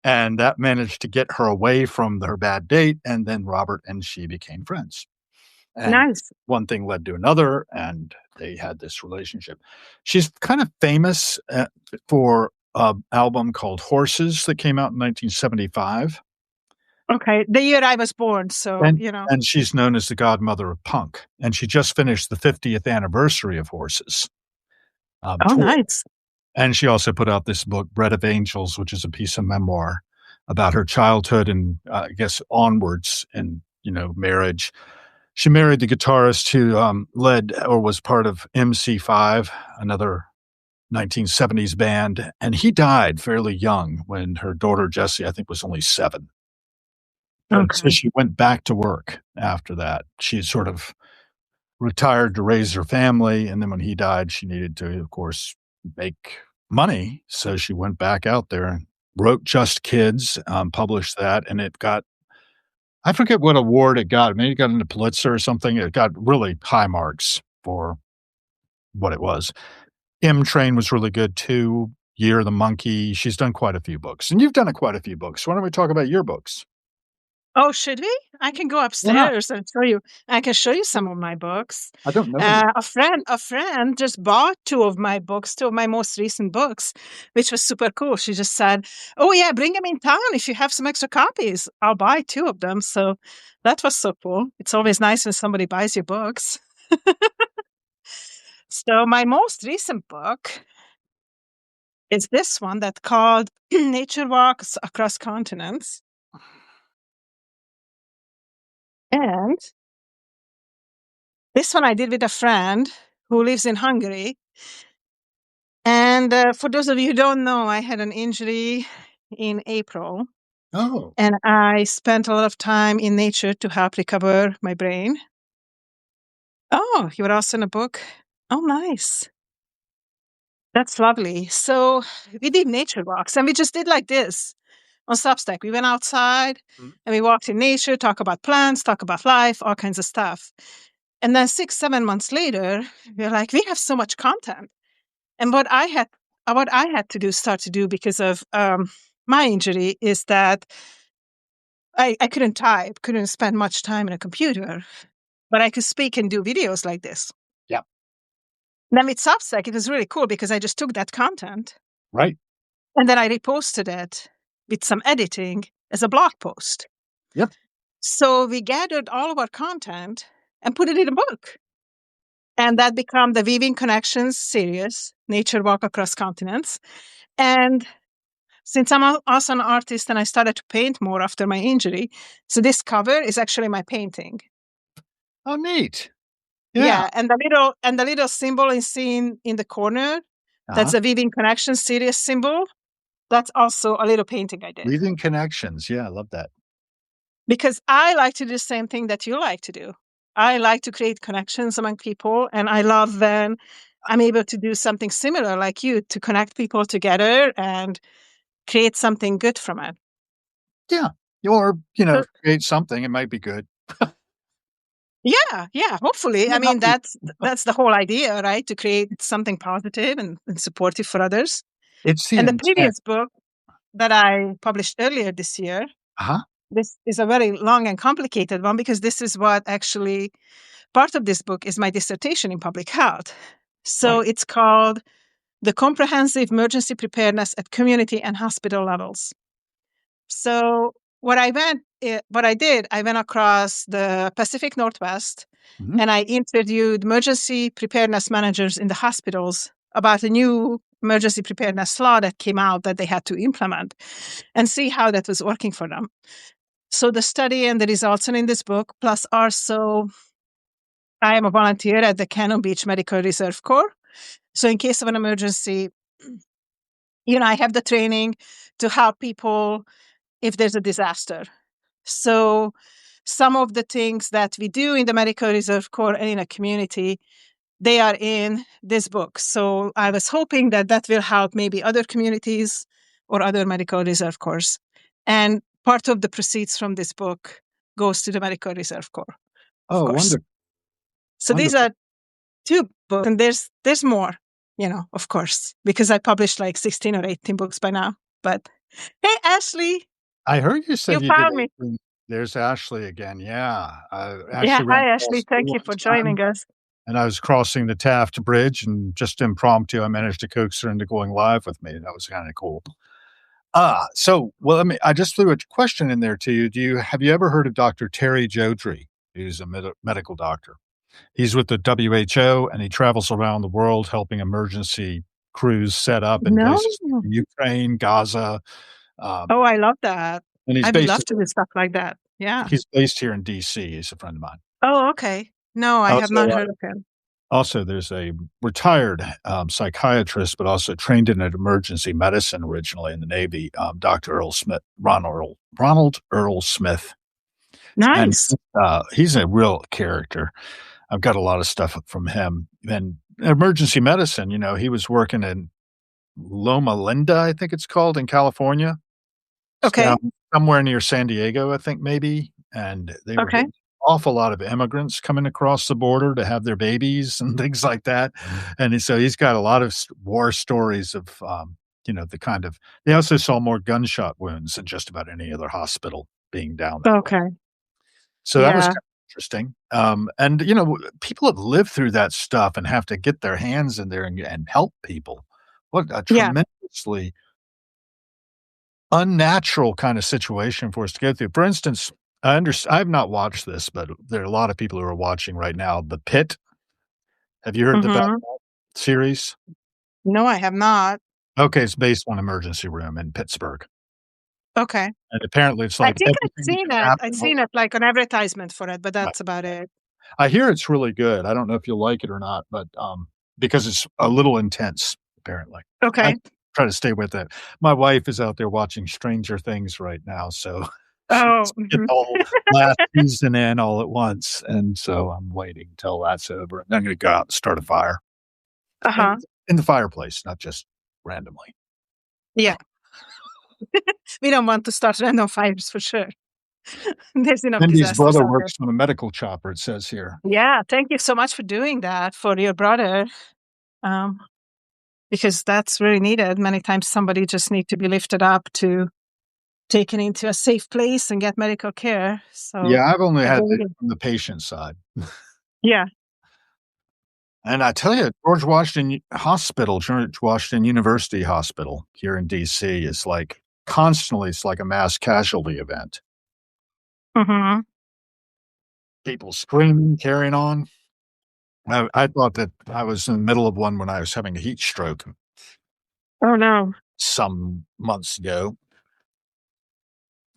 and that managed to get her away from her bad date, and then Robert and she became friends, and Nice. one thing led to another, and they had this relationship. She's kind of famous, for an album called Horses that came out in 1975, Okay. The year I was born, so, and she's known as the godmother of punk, and she just finished the 50th anniversary of Horses, Oh, tour. nice. And she also put out this book, Bread of Angels, which is a piece of memoir about her childhood and, I guess, onwards in, marriage. She married the guitarist who, led or was part of MC5, another 1970s band, and he died fairly young when her daughter, Jessie, I think, was only 7. And so Okay. she went back to work after that. She sort of retired to raise her family, and then when he died, she needed to, of course, make money, so she went back out there and wrote Just Kids, published that, and it got I forget what award it got, maybe it got into Pulitzer or something, it got really high marks for what it was. M Train was really good too, Year of the Monkey, she's done quite a few books, and you've done quite a few books, why don't we talk about your books? Oh, should we? I can go Why not? upstairs and show you. I can show you some of my books. I don't know any. A friend just bought two of my most recent books, which was super cool. She just said, "Oh yeah, bring them in town if you have some extra copies. I'll buy two of them." So that was so cool. It's always nice when somebody buys your books. So my most recent book is this one that called Nature Walks Across Continents. And This one I did with a friend who lives in Hungary. And for those of you who don't know, I had an injury in April, Oh, and I spent a lot of time in nature to help recover my brain. Oh, you were also in a book? Oh, nice. That's lovely. So we did nature walks, and we just did like this on Substack. We went outside mm, and we walked in nature, talk about plants, talk about life, all kinds of stuff. And then 6, 7 months later, we're like, we have so much content. And what I had to do, start to do because of my injury, is that I couldn't type, couldn't spend much time in a computer, but I could speak and do videos like this. yeah, Then with Substack, it was really cool because I just took that content right. and then I reposted it with some editing as a blog post. Yep. So we gathered all of our content and put it in a book. And that became the Weaving Connections series, Nature Walk Across Continents. And since I'm also an artist and I started to paint more after my injury, so this cover is actually my painting. Oh, neat. Yeah. Yeah, and the little symbol is seen in the corner. That's Uh-huh. a Weaving Connections series symbol. That's also a little painting I did. Weaving connections. Yeah, I love that. Because I like to do the same thing that you like to do. I like to create connections among people, and I love when I'm able to do something similar like you to connect people together and create something good from it. Yeah. Or, So, create something. It might be good. yeah, hopefully. I Might not mean, be. that's the whole idea, right? To create something positive and supportive for others. It's the And the intent. previous book that I published earlier this year, Uh-huh. this is a very long and complicated one because this is what actually part of this book is my dissertation in public health. So Right. it's called The Comprehensive Emergency Preparedness at Community and Hospital Levels. So what I did, I went across the Pacific Northwest Mhm. and I interviewed emergency preparedness managers in the hospitals about a new emergency preparedness law that came out that they had to implement and see how that was working for them. So the study and the results are in this book, plus also I am a volunteer at the Cannon Beach Medical Reserve Corps. So in case of an emergency, I have the training to help people if there's a disaster. So some of the things that we do in the Medical Reserve Corps and in a community, they are in this book. So I was hoping that that will help maybe other communities or other Medical Reserve Corps. And part of the proceeds from this book goes to the Medical Reserve Corps, of Oh, course. wonderful. So these Wonderful. are two books, and there's more, of course, because I published like 16 or 18 books by now. But hey, Ashley, I heard you you said you did found me. 18. There's Ashley again. Yeah. Yeah, Ashley ran hi, across Ashley. me Thank you one for time, joining us. and I was crossing the Taft Bridge, and just impromptu, I managed to coax her into going live with me. That was kinda cool. I just threw a question in there to you. Have you ever heard of Dr. Terry Jodrey? He's a medical doctor. He's with the WHO, and he travels around the world helping emergency crews set up in No. places like Ukraine, Gaza, um, Oh, I love that. and I would love to do stuff like that. Yeah. he's based here in DC. He's a friend of mine. Oh, okay. No, I have Also, not heard of him. there's a retired, psychiatrist, but also trained in emergency medicine originally in the Navy, Dr. Earl Smith, Ronald Earl Smith, and, Nice. he's a real character. I've got a lot of stuff from him. And emergency medicine, he was working in Loma Linda, I think it's called, in California. It's down Okay. somewhere near San Diego, I think maybe, and they were Okay. getting awful lot of immigrants coming across the border to have their babies and things like that, and so he's got a lot of war stories of, the kind of they also saw more gunshot wounds than just about any other hospital being down that way. Okay. So that was Yeah. kind of interesting, and, people have lived through that stuff and have to get their hands in there and help people. What a Yeah. tremendously unnatural kind of situation for us to go through. For instance, I've not watched this, but there are a lot of people who are watching right now. The Pit. Have you heard of that Hmm. series? No, I have not. Okay, it's based on emergency room in Pittsburgh, Okay. and apparently it's I like think I've everything that seen can it. happen. I've seen it like an advertisement for it, but Right. that's about it. I hear it's really good. I don't know if you'll like it or not, but, because it's a little intense, apparently. I Okay. try to stay with it. My wife is out there watching Stranger Things right now, so she Oh, wants to get mhm. the whole last season in all at once, and so I'm waiting till that's over, and I'm gonna go out and start a fire. In Uh-huh. in the fireplace, not just randomly. Yeah. We don't want to start random fires for sure. There's enough Mindy's disasters brother out there. works on a medical chopper, it says here. Yeah, thank you so much for doing that for your brother, um, because that's really needed. Many times somebody just need to be lifted up to taken into a safe place and get medical care. So Yeah, I've only I had believe it it. from the patient side. Yeah. And I tell you, George Washington University Hospital here in DC is like constantly it's like a mass casualty event. Mhm. People screaming, carrying on. I thought that I was in the middle of one when I was having a heat stroke Oh, no. some months ago,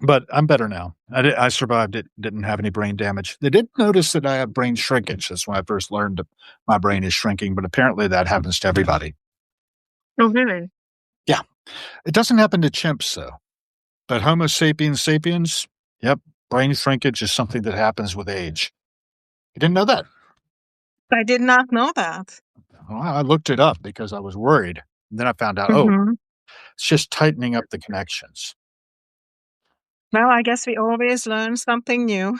but I'm better now. I survived it, didn't have any brain damage. They did notice that I have brain shrinkage. That's when I first learned that my brain is shrinking, but apparently that happens to everybody. Oh, really? Yeah. It doesn't happen to chimps, though. But Homo sapiens sapiens, yep, brain shrinkage is something that happens with age. You didn't know that? I did not know that. Well, I looked it up because I was worried. And then I found out, oh, Mhm. it's just tightening up the connections. Well, I guess we always learn something new.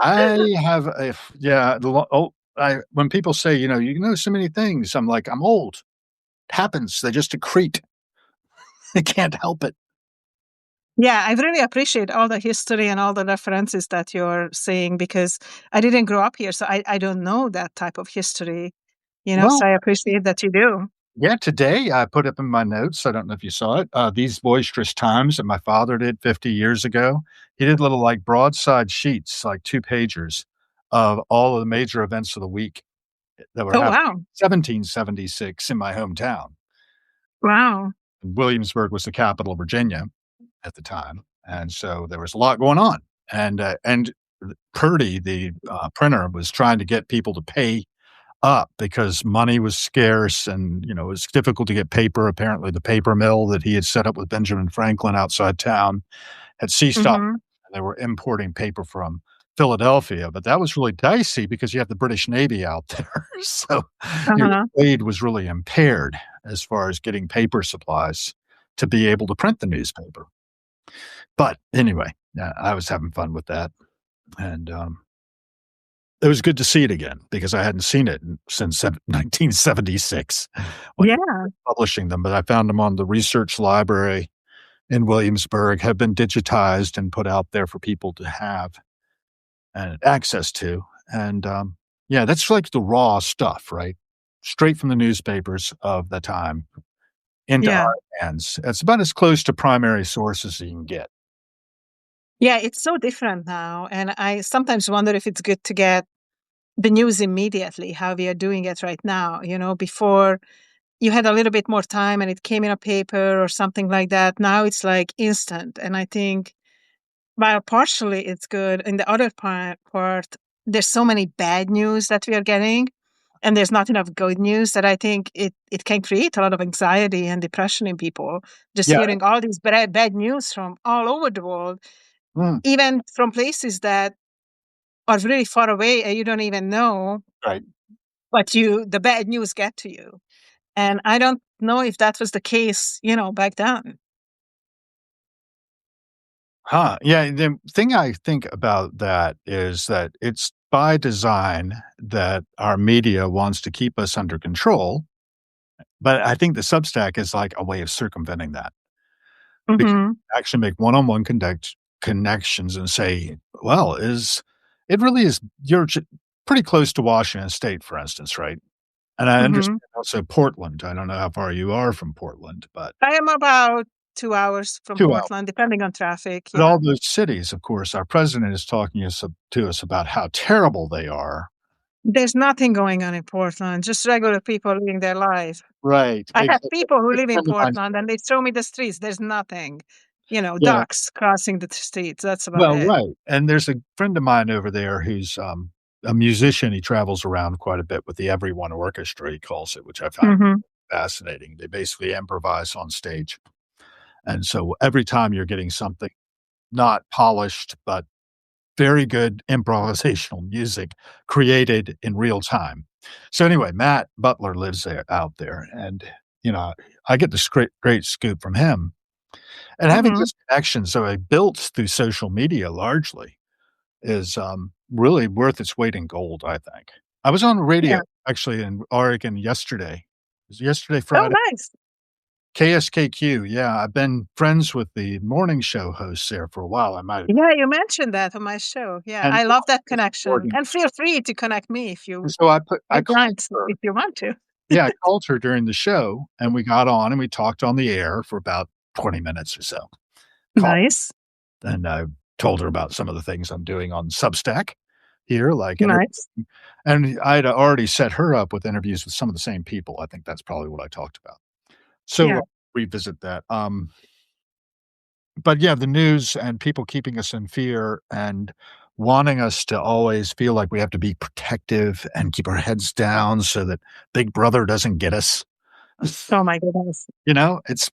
I have a yeah, when people say, "You know so many things," I'm like, "I'm old. It happens. They just accrete. They can't help it." Yeah, I really appreciate all the history and all the references that you're saying because I didn't grow up here, so I don't know that type of history, Well, so I appreciate that you do. yeah, today I put up in my notes, I don't know if you saw it, these boisterous times that my father did 50 years ago. He did little, like, broadside sheets, like 2 pagers of all of the major events of the week that were Oh, happening wow. in 1776 in my hometown. Wow. Williamsburg was the capital of Virginia at the time, and so there was a lot going on, and Purdy, the, printer, was trying to get people to pay up because money was scarce and, it was difficult to get paper. Apparently, the paper mill that he had set up with Benjamin Franklin outside town had ceased op. Mhm. They were importing paper from Philadelphia, but that was really dicey because you have the British Navy out there. So your Uh-huh. trade was really impaired as far as getting paper supplies to be able to print the newspaper. But anyway, I was having fun with that. And it was good to see it again because I hadn't seen it since 1976 when he Yeah. was publishing them, but I found them on the research library in Williamsburg, have been digitized and put out there for people to have and access to, and, yeah, that's like the raw stuff, right? Straight from the newspapers of the time into Yeah. our hands. It's about as close to primary sources as you can get. Yeah, it's so different now, and I sometimes wonder if it's good to get the news immediately, how we are doing it right now. Before you had a little bit more time and it came in a paper or something like that. Now it's like instant. And I think while partially it's good, in the other part, there's so many bad news that we are getting, and there's not enough good news that I think it can create a lot of anxiety and depression in people. Just Yeah, hearing all these bad news from all over the world, mm, even from places that are really far away and you don't even know, right. but the bad news get to you. And I don't know if that was the case, back then. Huh, yeah, the thing I think about that is that it's by design that our media wants to keep us under control, but I think the Substack is like a way of circumventing that because Mhm. you actually make one-on-one connections and say, "Well, is it really is you're pretty close to Washington State, for instance, right?" And I understand Mhm. also Portland. I don't know how far you are from Portland, but I am about 2 hours from 2 hours. Portland, depending on traffic, But yeah. all those cities, of course, our president is talking to us about how terrible they are. There's nothing going on in Portland, just regular people living their life. Right, I have exactly. people who Good live in friend of mine Portland, and they show me the streets, there's nothing. yeah, Ducks crossing the streets, that's about well, it. right, and there's a friend of mine over there who's, a musician, he travels around quite a bit with the Everyone Orchestra, he calls it, which I find Mhm. fascinating. They basically improvise on stage, and so every time you're getting something not polished, but very good improvisational music created in real time. So anyway, Matt Butler lives there out there, and, you know, I get this great scoop from him, and having Mhm. this connection, so I built through social media largely is, really worth its weight in gold, I think. I was on radio Yeah. actually in Oregon yesterday. Was it yesterday, Oh, Friday? nice. KSKQ, yeah, I've been friends with the morning show hosts there for a while, I might Yeah, you mentioned that on my show. Yeah, and I love that this connection, Oregon and feel free to connect me if and you so I would called like to her. if you want to. Yeah, I called her during the show, and we got on, and we talked on the air for about 20 minutes or so. Call Nice. and I told her about some of the things I'm doing on Substack here, like Nice. and I'd already set her up with interviews with some of the same people. I think that's probably what I talked about. So, Yeah. revisit that, but yeah, the news and people keeping us in fear and wanting us to always feel like we have to be protective and keep our heads down so that Big Brother doesn't get us. Oh my goodness. You know, it's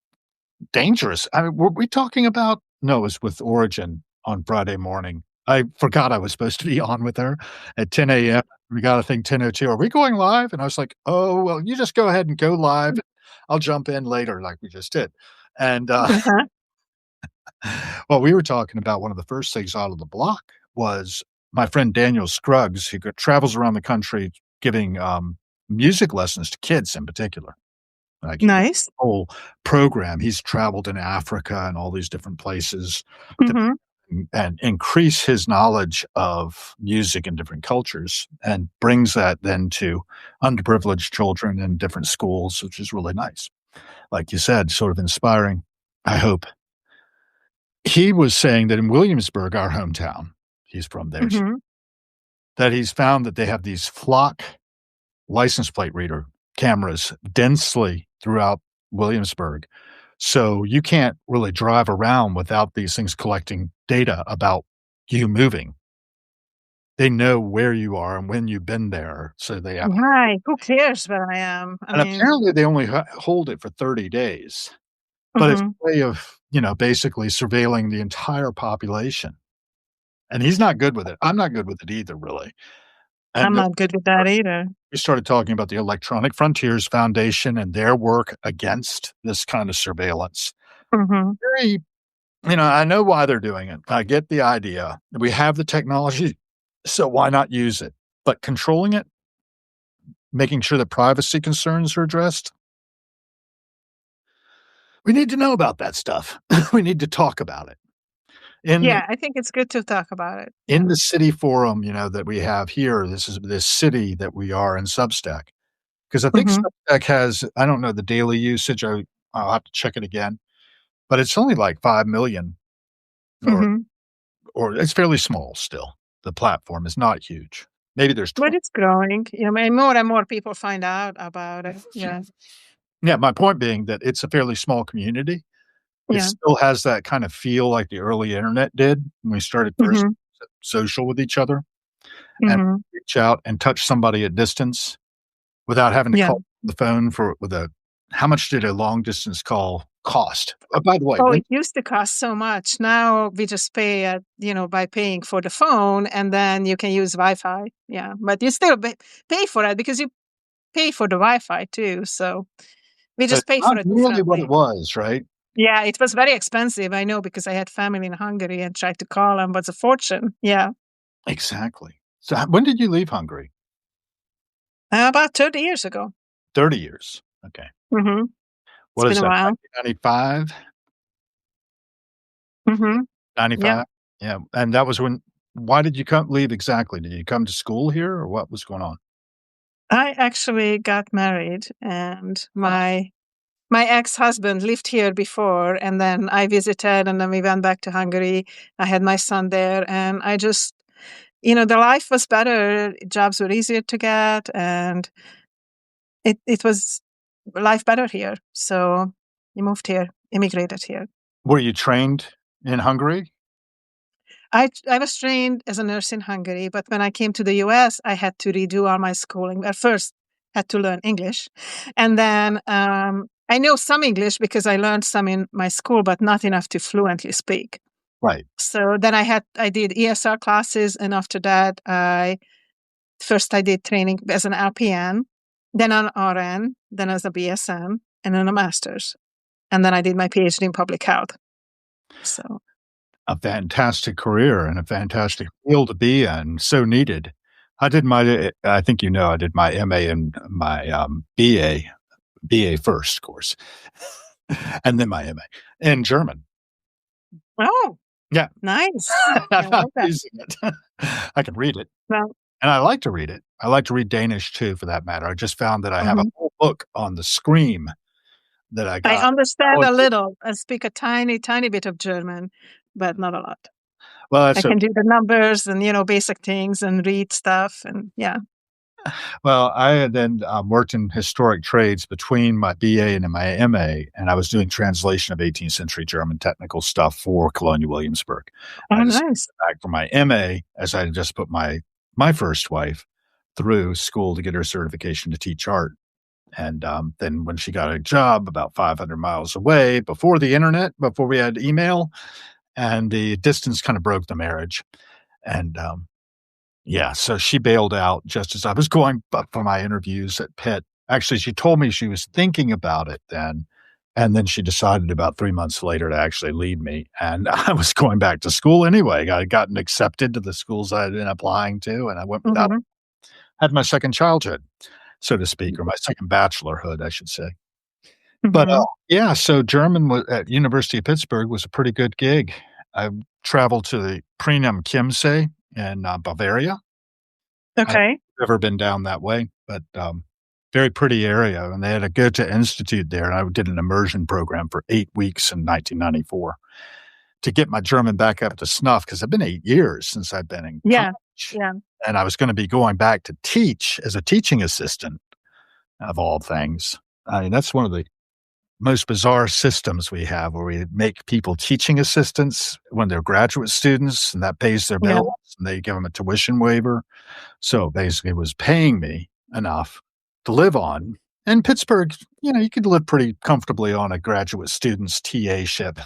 dangerous. I mean, were we talking about no, it was with Origin on Friday morning. I forgot I was supposed to be on with her at 10 AM. We got a thing 10:02. "Are we going live?" And I was like, "Oh, well, you just go ahead and go live. I'll jump in later like we just did." And, Uh-huh. well, we were talking about one of the first things out of the block was my friend Daniel Scruggs, who travels around the country giving, music lessons to kids in particular. Like, he got Nice. a whole program. He's traveled in Africa and all these different places to Mhm. and increase his knowledge of music in different cultures and brings that then to underprivileged children in different schools, which is really nice. Like you said, sort of inspiring, I hope. He was saying that in Williamsburg, our hometown, he's from there, Mhm. that he's found that they have these flock license plate reader cameras densely throughout Williamsburg. So you can't really drive around without these things collecting data about you moving. They know where you are and when you've been there, so they have Right. Who cares where I am? I and mean, apparently they only hold it for 30 days, but it's mhm. a way of, basically surveilling the entire population, and he's not good with it. I'm not good with it either, really, I'm and not good with that either. we started talking about the Electronic Frontiers Foundation and their work against this kind of surveillance. Mhm. Very I know why they're doing it. I get the idea. We have the technology, so why not use it? But controlling it, making sure that privacy concerns are addressed, we need to know about that stuff. We need to talk about it. In Yeah, I think it's good to talk about it. in Yeah. the city forum, that we have here, this is this city that we are in Substack. Because I think Mhm. Substack has I don't know the daily usage, I'll have to check it again, but it's only like 5,000,000 or Mhm. or it's fairly small still. The platform is not huge. Maybe there's But 20. it's growing, and more people find out about it. Yeah. Yeah, my point being that it's a fairly small community. It Yeah. still has that kind of feel like the early internet did when we started first Mhm. social with each other and Mhm. reach out and touch somebody at distance without having to Yeah. call the phone for with a how much did a long distance call cost? Oh, by the way, Oh, when it used to cost so much. Now we just pay by paying for the phone, and then you can use Wi-Fi. Yeah, but you still pay for it because you pay for the Wi-Fi too. So we but just pay for not it nearly what it differently. was, right? Yeah, it was very expensive. I know because I had family in Hungary and tried to call them, but it's a fortune. Yeah, Exactly. So, when did you leave Hungary? about 30 years ago. 30 years. Okay. Hmm. It's What been is a that, while. 1995? Hmm. Yeah, 95? Yeah, and that was when why did you come leave exactly? Did you come to school here or what was going on? I actually got married, and my ex-husband lived here before, and then I visited, and then we went back to Hungary. I had my son there, and I just, the life was better. Jobs were easier to get, and it was life better here. So we moved here, immigrated here. Were you trained in Hungary? I was trained as a nurse in Hungary, but when I came to the US, I had to redo all my schooling. At first, had to learn English, and then I know some English because I learned some in my school, but not enough to fluently speak. Right. So then I did ESL classes, and after that, I did training as an LPN, then an RN, then as a BSN, and then a master's, and then I did my PhD in public health. So A fantastic career and a fantastic field to be in, so needed. I think you know, I did my MA and my, BA first, of course, and then my MA in German. oh, Yeah, nice. I I'm not love that. using it. I can read it, Well, and I like to read it. I like to read Danish too, for that matter. I just found that I have a mhm. whole book on the Scream that I I got. understand Oh, a little. I speak a tiny, tiny bit of German, but not a lot. well, I that's can do the numbers and, basic things and read stuff and yeah. well, I had then, worked in historic trades between my BA and my MA, and I was doing translation of 18th century German technical stuff for Colonial Williamsburg. Oh, I just nice. went back for my MA as I had just put my first wife through school to get her certification to teach art. And, then when she got a job about 500 miles away before the internet, before we had email, and the distance kind of broke the marriage. And, yeah, so she bailed out just as I was going up for my interviews at Pitt. Actually, she told me she was thinking about it then, and then she decided about 3 months later to actually leave me, and I was going back to school anyway. I had gotten accepted to the schools I had been applying to, and I went without Mhm. had my second childhood, so to speak, or my second bachelorhood, I should say. But, Mhm. yeah, so German wa at University of Pittsburgh was a pretty good gig. I traveled to the Preenam Chiemsee in, Bavaria. I've Okay. never been down that way, but, very pretty area, and they had a Goethe Institute there, and I did an immersion program for 8 weeks in 1994 to get my German back up to snuff because 'cause it's been 8 years since I've been in Yeah. college, Yeah. and I was gonna be going back to teach as a teaching assistant, of all things. I mean, that's one of the most bizarre systems we have where we make people teaching assistants when they're graduate students, and that pays their Yeah. bills, and they give them a tuition waiver. So, basically, it was paying me enough to live on. In Pittsburgh, you could live pretty comfortably on a graduate student's TA-ship.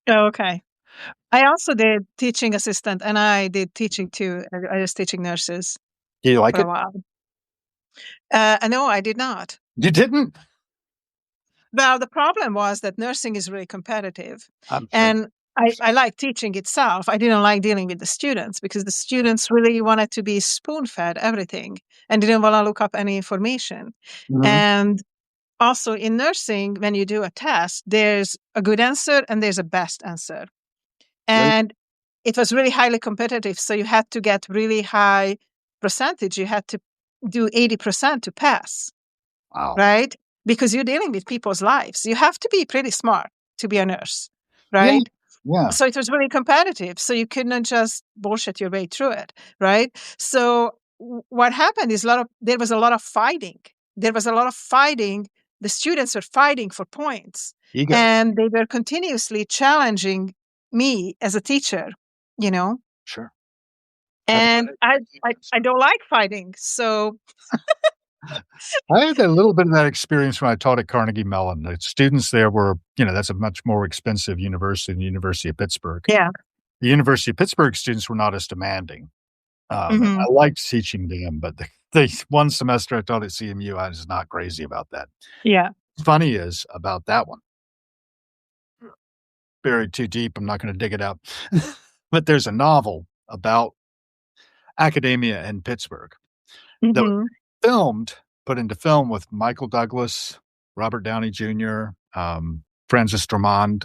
Oh, okay. I also did teaching assistant and I did teaching too. I was teaching nurses Do you like for a it? while. No, I did not. You didn't? Well, the problem was that nursing is really competitive. I'm sure. And I like teaching itself. I didn't like dealing with the students because the students really wanted to be spoon fed everything and didn't want to look up any information. Mhm. And also in nursing, when you do a test, there's a good answer and there's a best answer. Right. And it was really highly competitive. So you had to get really high percentage. You had to do 80% to pass, Wow. right? Because you're dealing with people's lives. You have to be pretty smart to be a nurse, Yeah, right? yeah. So it was really competitive. So you couldn't just bullshit your way through it, right? So what happened is there was a lot of fighting. There was a lot of fighting. The students were fighting for points, Ego. and they were continuously challenging me as a teacher, you know. Sure. That's And I don't like fighting. So I had a little bit of that experience when I taught at Carnegie Mellon. The students there were that's a much more expensive university than the University of Pittsburgh. yeah. The University of Pittsburgh students were not as demanding. And Hmm. I liked teaching them, but the one semester I taught at CMU, I was not crazy about that. Yeah. Funny is about that one, buried too deep, I'm not gonna dig it up. But there's a novel about academia in Pittsburgh that was Hmm. filmed put into film with Michael Douglas, Robert Downey Jr., Francis Drummond,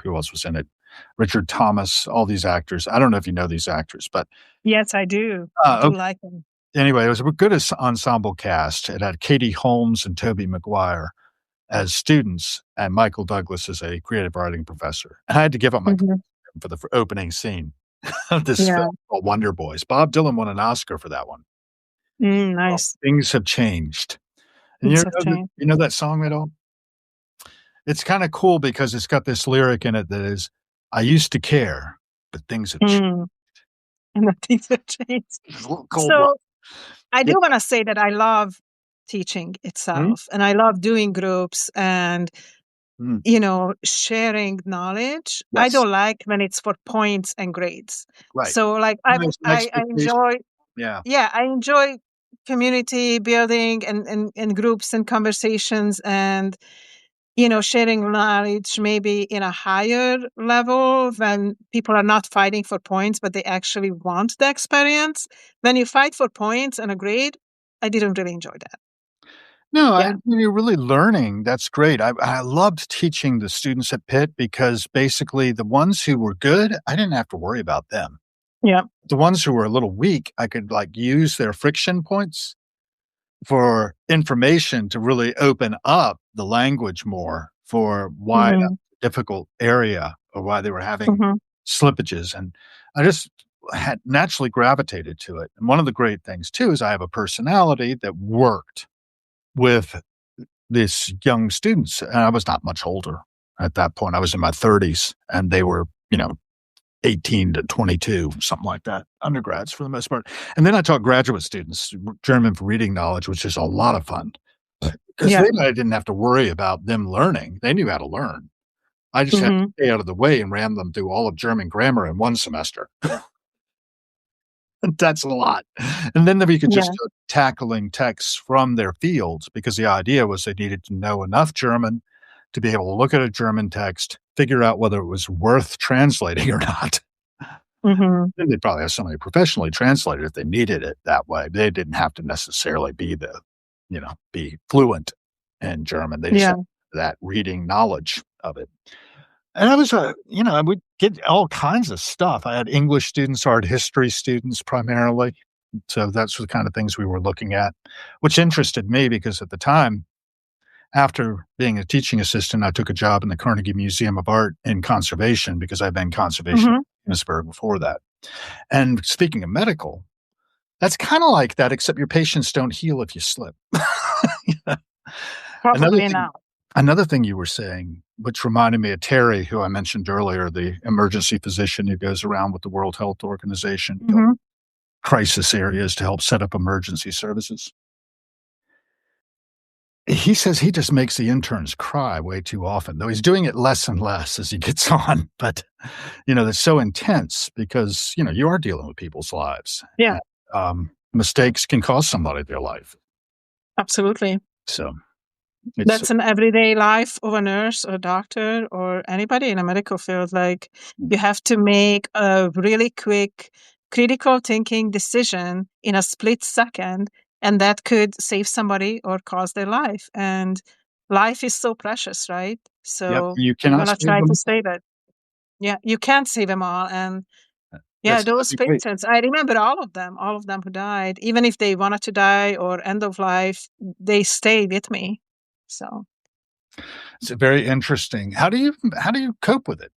who else was in it? Richard Thomas, all these actors. I don't know if you know these actors, but, Yes, I do. I do okay. like them. Anyway, it was a good ensemble cast. It had Katie Holmes and Tobey Maguire as students, and Michael Douglas as a creative writing professor. And I had to give up my Hmm. for the opening scene of this Yeah. film called Wonder Boys. Bob Dylan won an Oscar for that one. Well, Nice. things have changed. And It's a shame. you know that song at all? It's kinda cool because it's got this lyric in it that is, "I used to care. but things have changed. Mm. And the things have changed. It's a little cold water. So I Yeah. do want to say that I love teaching Mhm. itself and I love doing groups and, Mm. sharing knowledge. I Yes. don't like when it's for points and grades. Right. So like There's an I expectation. enjoy, Yeah. yeah, I enjoy community building and groups and conversations and, sharing knowledge maybe in a higher level when people are not fighting for points, but they actually want the experience. When you fight for points and a grade, I didn't really enjoy that. No, Yeah. when you're really learning, that's great. I loved teaching the students at Pitt because basically the ones who were good, I didn't have to worry about them. Yeah. The ones who were a little weak, I could, like, use their friction points for information to really open up the language more for why that Hmm. difficult area or why they were having Hmm. slippages, and I just had naturally gravitated to it, and one of the great things too is I have a personality that worked with these young students, and I was not much older at that point. I was in my 30s, and they were, 18 to 22, something like that, undergrads for the most part. And then I taught graduate students German for reading knowledge, which is a lot of fun because Yeah. then I didn't have to worry about them learning. They knew how to learn. I just had to Hmm. stay out of the way and ran them through all of German grammar in one semester. That's a lot. And then we could Yeah. just start tackling texts from their fields because the idea was they needed to know enough German to be able to look at a German text, figure out whether it was worth translating or not. Hmm. Then they'd probably have somebody professionally translate it if they needed it that way. They didn't have to necessarily be fluent in German. They just Yeah. had that reading knowledge of it. And I was, I would get all kinds of stuff. I had English students, art history students primarily. So that's the kind of things we were looking at, which interested me because at the time, after being a teaching assistant, I took a job in the Carnegie Museum of Art in conservation because I'd been conservation Hmm. in Johannesburg before that. And speaking of medical, that's kinda like that, except your patients don't heal if you slip. Yeah. Another Probably thing not. another thing you were saying, which reminded me of Terry, who I mentioned earlier, the emergency physician who goes around with the World Health Organization, building Hmm. crisis areas to help set up emergency services. He says he just makes the interns cry way too often, though he's doing it less and less as he gets on, but, it's so intense because, you are dealing with people's lives, Yeah. and, mistakes can cost somebody their life. Absolutely. So, it's That's an everyday life of a nurse or a doctor or anybody in a medical field. Like mm, you have to make a really quick critical thinking decision in a split second, and that could save somebody or cause their life. And life is so precious, right? yep, So you we're cannot gonna save try to them say that. Yeah, you can't save them all. And yeah, That's that'd those be great. patients, I remember all of them who died, even if they wanted to die or end of life, they stayed with me. So. It's very interesting. How do you cope with it?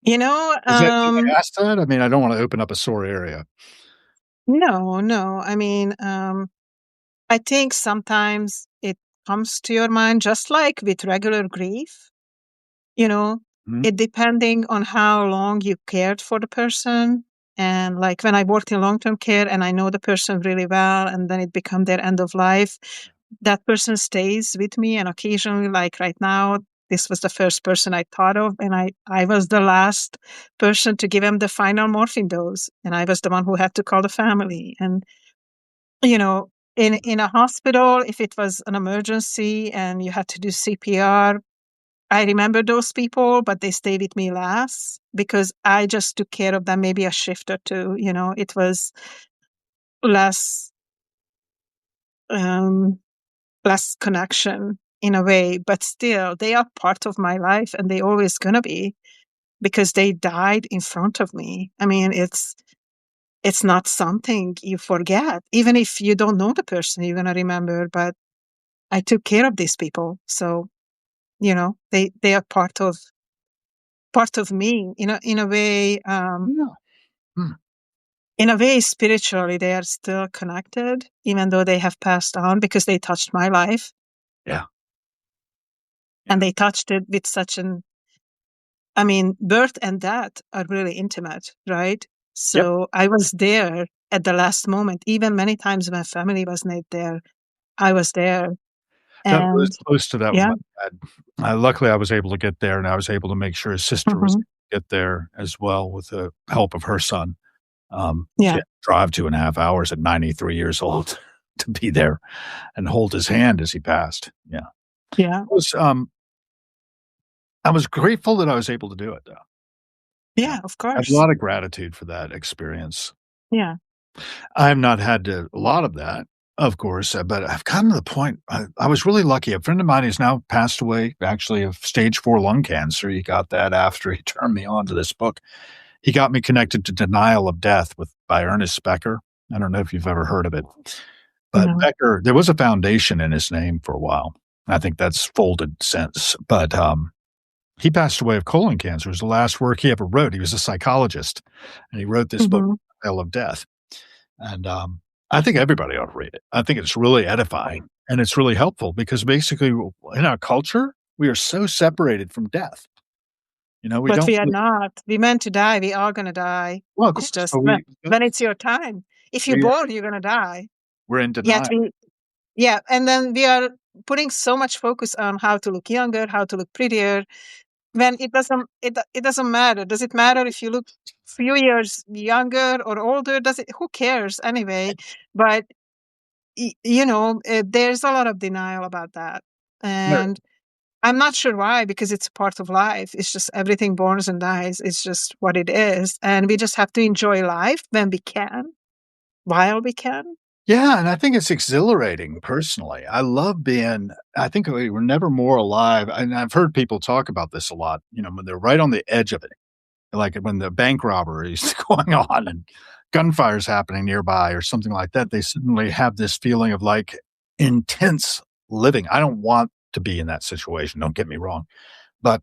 You know, Is that can I ask that? I mean, I don't wanna open up a sore area. no, no. I mean, I think sometimes it comes to your mind just like with regular grief, you know, Mhm, it depending on how long you cared for the person. And like when I worked in long-term care and I know the person really well, and then it become their end of life, that person stays with me. And occasionally, like right now, this was the first person I thought of, and I was the last person to give him the final morphine dose, and I was the one who had to call the family. And you know, in a hospital, if it was an emergency and you had to do CPR, I remember those people, but they stayed with me last because I just took care of them maybe a shift or two. It was less um, less connection in a way, but still they are part of my life and they always gonna be because they died in front of me. I mean, it's not something you forget. Even if you don't know the person, you're gonna remember, but I took care of these people. So, they are part of me in a way, yeah, mm, in a way spiritually they are still connected, even though they have passed on because they touched my life yeah, and yeah. they touched it with such an I mean, birth and death are really intimate, right? Yep. So I was there at the last moment. Even many times my family was not there, I was there. That was And close to that with yeah, my dad. Luckily, I was able to get there, and I was able to make sure his sister was hmm, get there as well with the help of her son. She yeah, had to drive 2.5 hours at 93 years old to be there and hold his hand as he passed. Yeah. yeah, I was grateful that I was able to do it, though. Yeah. yeah, of I have a course. lot of gratitude for that experience. Yeah. I've not had a lot of that, of course, but I've gotten to the point I was really lucky. A friend of mine who's now passed away, actually, of stage 4 lung cancer. He got that after he turned me on to this book. He got me connected to Denial of Death by Ernest Becker. I don't know if you've ever heard of it, but No. Becker, there was a foundation in his name for a while. I think that's folded since, but, he passed away of colon cancer. It was the last work he ever wrote. He was a psychologist, and he wrote this book, Hmm. Denial of Death. And, I think everybody ought to read it. I think it's really edifying, and it's really helpful because basically in our culture, we are so separated from death. We But don't we are really not. We meant to die. We are gonna die. well, of It's course, just but when it's your time. If you're born, you're gonna die. we're in Yet denial. yeah, and then we are putting so much focus on how to look younger, how to look prettier, when it doesn't matter. Does it matter if you look few years younger or older? Does it? Who cares anyway? But there's a lot of denial about that, and I'm not sure why. Because it's part of life. It's just everything borns and dies. It's just what it is, and we just have to enjoy life when we can, while we can. Yeah, and I think it's exhilarating personally. I think we were never more alive, and I've heard people talk about this a lot, when they're right on the edge of it, like when the bank robbery is going on and gunfire's happening nearby or something like that, they suddenly have this feeling of, like, intense living. I don't want to be in that situation, don't get me wrong, but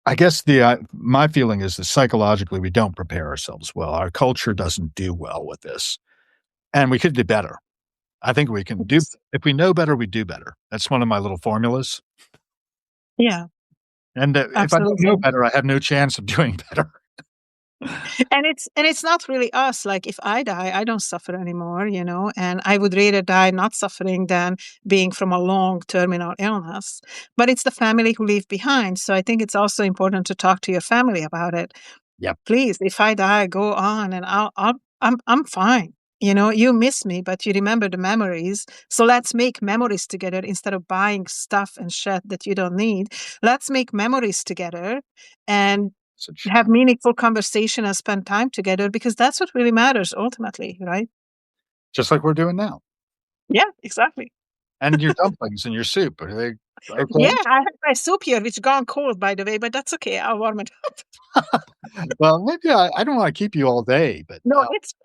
I guess my feeling is that psychologically, we don't prepare ourselves well. Our culture doesn't do well with this, and we could do better. I think we can do Yes. if we know better, we do better. That's one of my little formulas, Yeah, and, if I don't know absolutely. better, I have no chance of doing better. And it's not really us. Like if I die, I don't suffer anymore, and I would rather die not suffering than being from a long terminal illness. But it's the family who leave behind. So I think it's also important to talk to your family about it. Yep. Please, if I die, go on, and I'm fine. You miss me, but you remember the memories. So let's make memories together instead of buying stuff and shit that you don't need. Let's make memories together and Such have meaningful conversation and spend time together, because that's what really matters ultimately, right? just like we're doing now. Yeah, exactly. And your dumplings and your soup, are they Yeah, okay? I have my soup here, which gone cold by the way, but that's okay. I'll warm it up. Well, maybe I don't wanna keep you all day, but, No, it's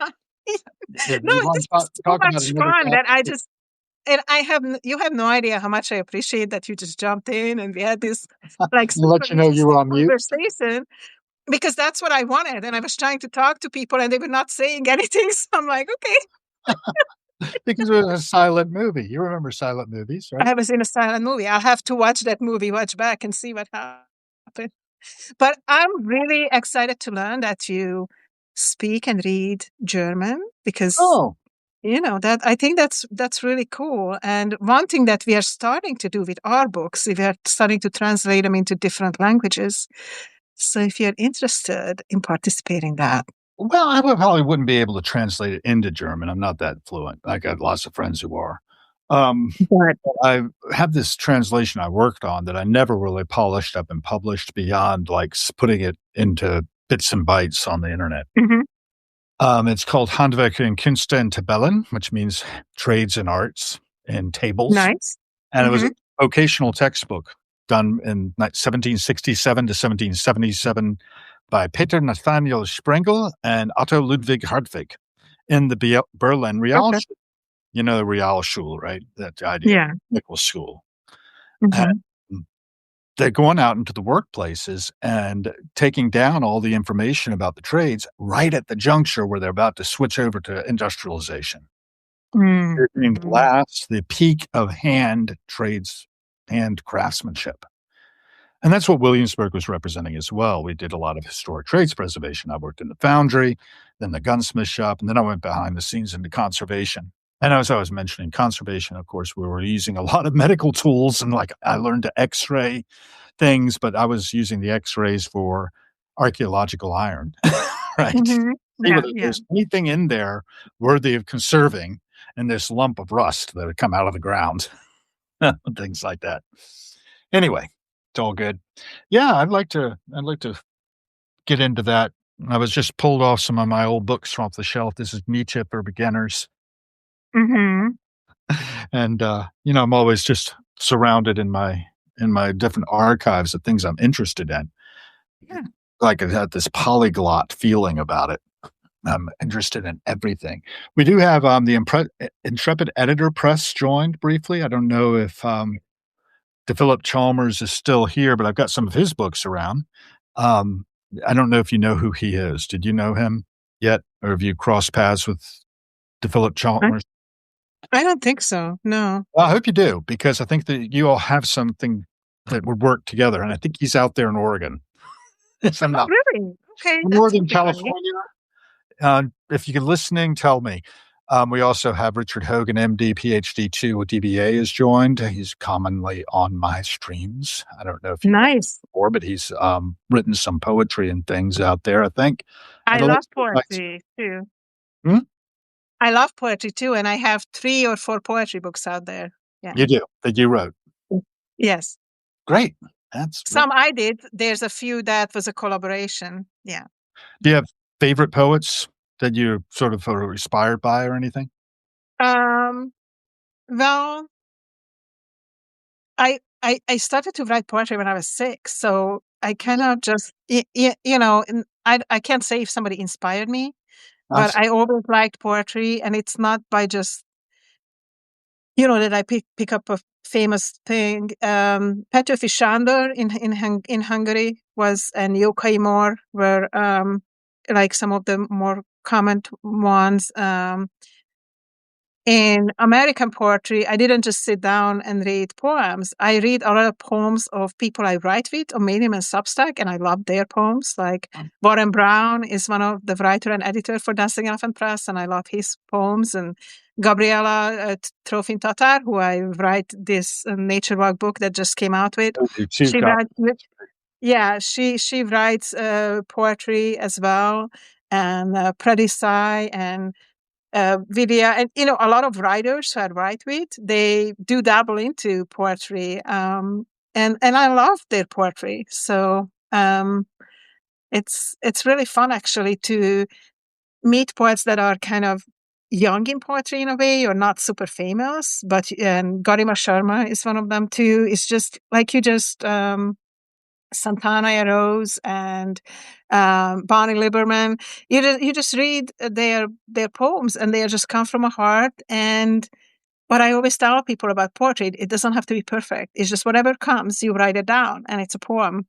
fine. if No, you wanna this was so talk about much another fun that topic, I just and I have you have no idea how much I appreciate that you just jumped in and we had this like I'll super let you know you were interesting on mute conversation, because that's what I wanted. And I was trying to talk to people and they were not saying anything. So I'm like, okay. because it was a silent movie. You remember silent movies, right? I was in a silent movie. I'll have to watch that movie, watch back and see what happened. But I'm really excited to learn that you speak and read German, because Oh. that I think that's really cool. And one thing that we are starting to do with our books, we are starting to translate them into different languages. So if you're interested in participating in that. Well, probably wouldn't be able to translate it into German. I'm not that fluent. I got lots of friends who are. Um, But I have this translation I worked on that I never really polished up and published beyond like putting it into bits and bytes on the internet. mhm, It's called Handwerk in Künste und Tabellen, which means trades and arts and tables. nice. And it was a Hmm. vocational textbook done in 1767 to 1777 by Peter Nathaniel Sprengel and Otto Ludwig Hartwig in the Berlin Okay. Realschule. You know the Realschule, right? That idea, Yeah. technical school. And Hmm. they're going out into the workplaces and taking down all the information about the trades right at the juncture where they're about to switch over to industrialization. They're doing glass, the peak of hand trades, hand craftsmanship. And that's what Williamsburg was representing as well. We did a lot of historic trades preservation. I worked in the foundry, then the gunsmith shop, and then I went behind the scenes into conservation. And as I was mentioning conservation, of course, we were using a lot of medical tools and like I learned to x-ray things, but I was using the x-rays for archaeological iron, right? Hmm. See Yeah, whether yeah. there's anything in there worthy of conserving in this lump of rust that had come out of the ground, things like that. Anyway, it's all good. Yeah, I'd like to get into that. I was just pulled off some of my old books off the shelf. This is Nietzsche for beginners. Hmm. And I'm always just surrounded in my different archives of things I'm interested in. Yeah. Like I had this polyglot feeling about it. I'm interested in everything. We do have the Intrepid Editor Press joined briefly. I don't know if DePhilip Chalmers is still here, but I've got some of his books around. Um, I don't know if you know who he is. Did you know him yet, or have you crossed paths with DePhilip I, Chalmers? I don't think so. No. Well, I hope you do, because I think that you all have something that would work together, and I think he's out there in Oregon. If I'm Oh, not really? Okay, that Northern would be great. California. If you're listening, tell me. We also have Richard Hogan, MD, PhD, too, with DBA is joined. He's commonly on my streams. I don't know if you met him Nice. before, but he's written some poetry and things out there, I think. I And a lot love of nice. poetry too. Hmm? I love poetry too, and I have 3 or 4 poetry books out there. Yeah. You do, that you wrote. Yes. Great. That's Some I did. There's a few that was a collaboration. Yeah. Do you have favorite poets that you sort of are inspired by or anything? Um. Well, I started to write poetry when I was 6, so I kind of just and I can't say if somebody inspired me, I but see. I always liked poetry, and it's not by just that I pick up a famous thing. Petőfi Sándor in Hungary was and Jókai Mór were like some of the more common ones. In American poetry, I didn't just sit down and read poems. I read a lot of poems of people I write with on Medium and Substack, and I love their poems. Like Warren Brown is one of the writer and editor for Dancing Elephant Press, and I love his poems. And Gabriella Trofin Tatar, who I write this nature walk book that just came out with, I do too, she God. writes. Yeah, she writes poetry as well, and Pradisai and Vidya, and a lot of writers who I write with, they do dabble into poetry, and I love their poetry. So it's really fun actually to meet poets that are kind of young in poetry in a way, or not super famous. But and Garima Sharma is one of them too. It's just like you just Santana Rose and Bonnie Lieberman. You just read their poems, and they just come from a heart. And what I always tell people about poetry, it doesn't have to be perfect. It's just whatever comes, you write it down, and it's a poem.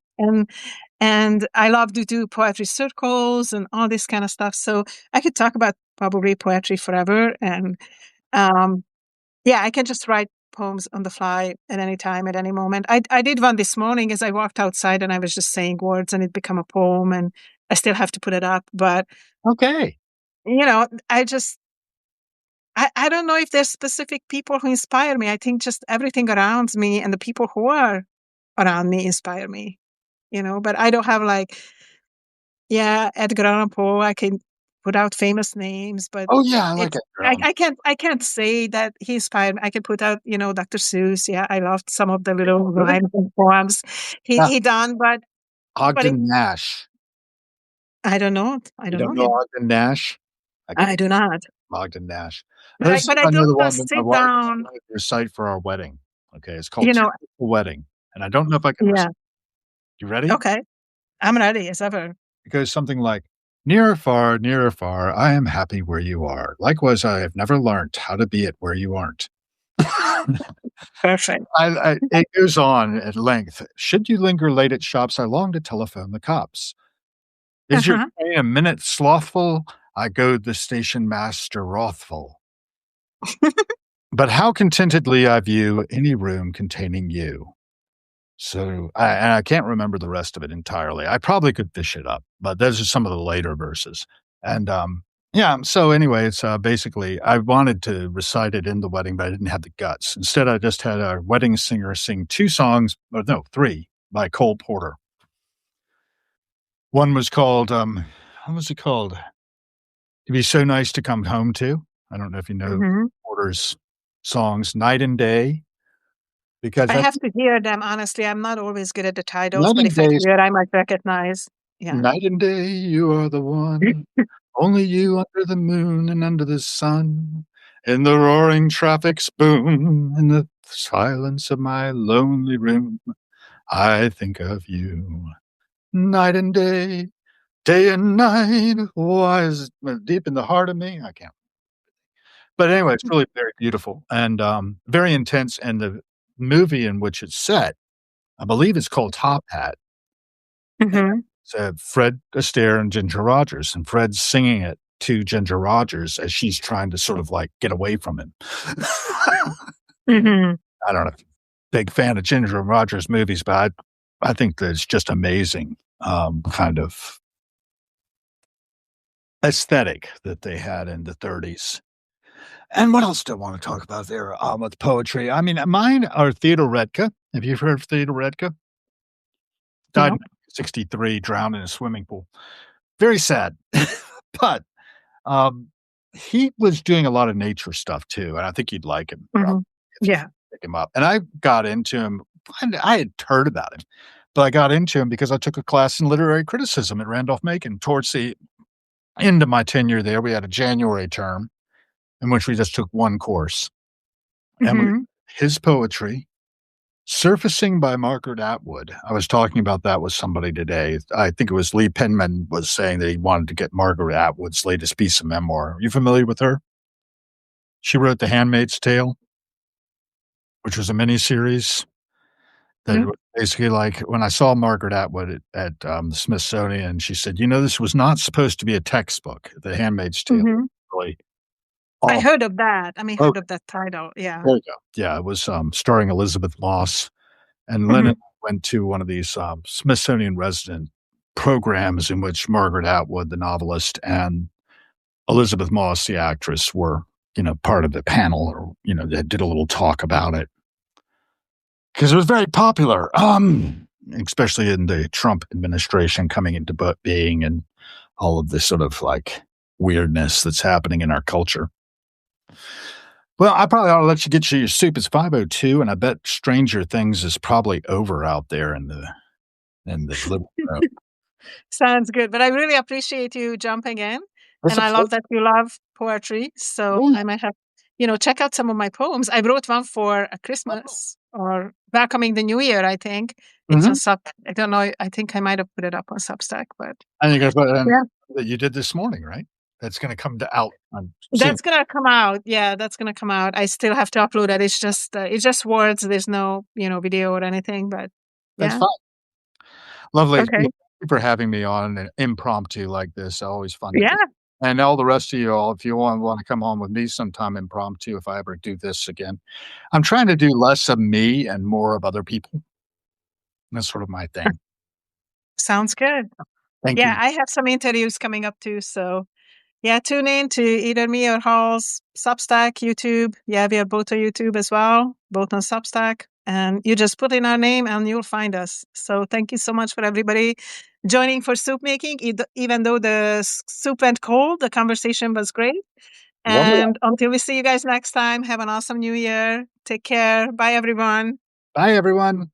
And I love to do poetry circles and all this kind of stuff. So I could talk about probably poetry forever. And um, yeah, I can just write poems on the fly at any time, at any moment. I did one this morning as I walked outside, and I was just saying words, and it became a poem, and I still have to put it up. But Okay. I don't know if there's specific people who inspire me. I think just everything around me and the people who are around me inspire me. But I don't have like, yeah, Edgar Allan Poe. I can put out famous names, but Oh, yeah, I like it's Edgar I, Allan I can't I can't say that he inspired me. I can put out, Dr. Seuss. Yeah, I loved some of the little Poe. Really? rhymes and poems Yeah. he done, but Ogden Nash. I don't know. I You don't know don't know him. Ogden Nash? I I can't do not. Ogden Nash. But I This is but I don't another one that just my sit wife down. wanted to recite for our wedding. Okay, it's called You know. Typical Wedding, and I don't know if I can Yeah. recite. You ready? Okay. I'm ready as ever. It goes something like, near or far, I am happy where you are. Likewise, I have never learnt how to be it where you aren't. Perfect. It goes on at length. Should you linger late at shops, I long to telephone the cops. Is your Uh-huh. train a minute slothful? I goad the station master wrathful. But how contentedly I view any room containing you. So I can't remember the rest of it entirely. I probably could fish it up, but those are some of the later verses. And yeah, so anyway, it's basically I wanted to recite it in the wedding, but I didn't have the guts. Instead, I just had our wedding singer sing two songs, or no, three by Cole Porter. One was called what was it called? It'd be so nice to come home to. I don't know if you know Mhm. Porter's songs, Night and Day, because I I have think to hear them, honestly. I'm not always good at the titles, Night but and if I Day hear, I might recognize. Yeah. Night and day, you are the one. Only you under the moon and under the sun. In the roaring traffic's boom, in the silence of my lonely room, I think of you. Night and day and night. Why is it deep in the heart of me? I can't. But anyway, it's really very beautiful and very intense. And the movie in which it's set, I believe it's called Top Hat. And Mhm. it's, Fred Astaire and Ginger Rogers, and Fred's singing it to Ginger Rogers as she's trying to sort of, like, get away from him. Mhm. I don't know. Big fan of Ginger Rogers movies, but I think that it's just amazing, kind of aesthetic that they had in the '30s. And what else do I wanna talk about there, with poetry? I mean, mine are Theodore Redka. Have you heard of Theodore Redka? Died in No. 1963, drowned in a swimming pool. Very sad. But Um, he was doing a lot of nature stuff too, and I think you'd like him probably Mhm. if you Yeah. pick him up. And I got into him and I had heard about him, but I got into him because I took a class in literary criticism at Randolph-Macon. Towards the end of my tenure there, we had a January term in which we just took one course, and we Mhm. his poetry, Surfacing by Margaret Atwood. I was talking about that with somebody today. I think it was Lee Penman was saying that he wanted to get Margaret Atwood's latest piece of memoir. Are you familiar with her? She wrote The Handmaid's Tale, which was a miniseries that No. was basically like when I saw Margaret Atwood at the Smithsonian, she said, "You know, this was not supposed to be a textbook, The Handmaid's Tale." Mhm. Really I awful. heard of that. I mean, heard Okay, of that title. Yeah. there you go. Yeah, it was, starring Elizabeth Moss, and Lennon Mhm. went to one of these, Smithsonian resident programs in which Margaret Atwood, the novelist, and Elizabeth Moss, the actress, were, part of the panel or, they did a little talk about it. 'Cause it was very popular, especially in the Trump administration coming into being and all of this sort of, like, weirdness that's happening in our culture. Well, I probably ought to let you get your soup. It's 5:02, and I bet Stranger Things is probably over out there in the living room. Sounds good. But I really appreciate you jumping in. It's And a I pleasure. love that you love poetry. So Yeah, I might have, check out some of my poems. I wrote one for a oh, Christmas or welcoming the new year, I think. It's on mhm. Sub. I don't know. I think I might have put it up on Substack, but And you're gonna put it in yeah. that you did this morning, right? That's gonna come to out, soon. That's gonna come out. Yeah, that's gonna come out. I still have to upload it. It's just words. There's no, video or anything, but That's yeah. fine. Lovely. Okay. Well, thank you for having me on an impromptu like this. Always fun to Yeah. do. And all the rest of you all, if you wanna come on with me sometime impromptu, if I ever do this again. I'm trying to do less of me and more of other people. That's sort of my thing. Sounds good. Thank Yeah, you. I have some interviews coming up too. So yeah, tune in to either me or Hall's Substack, YouTube. Yeah, we are both on YouTube as well, both on Substack. And you just put in our name and you'll find us. So thank you so much for everybody joining for soup making. Even though the soup went cold, the conversation was great. Lovely. And until we see you guys next time, have an awesome new year. Take care. Bye, everyone. Bye, everyone.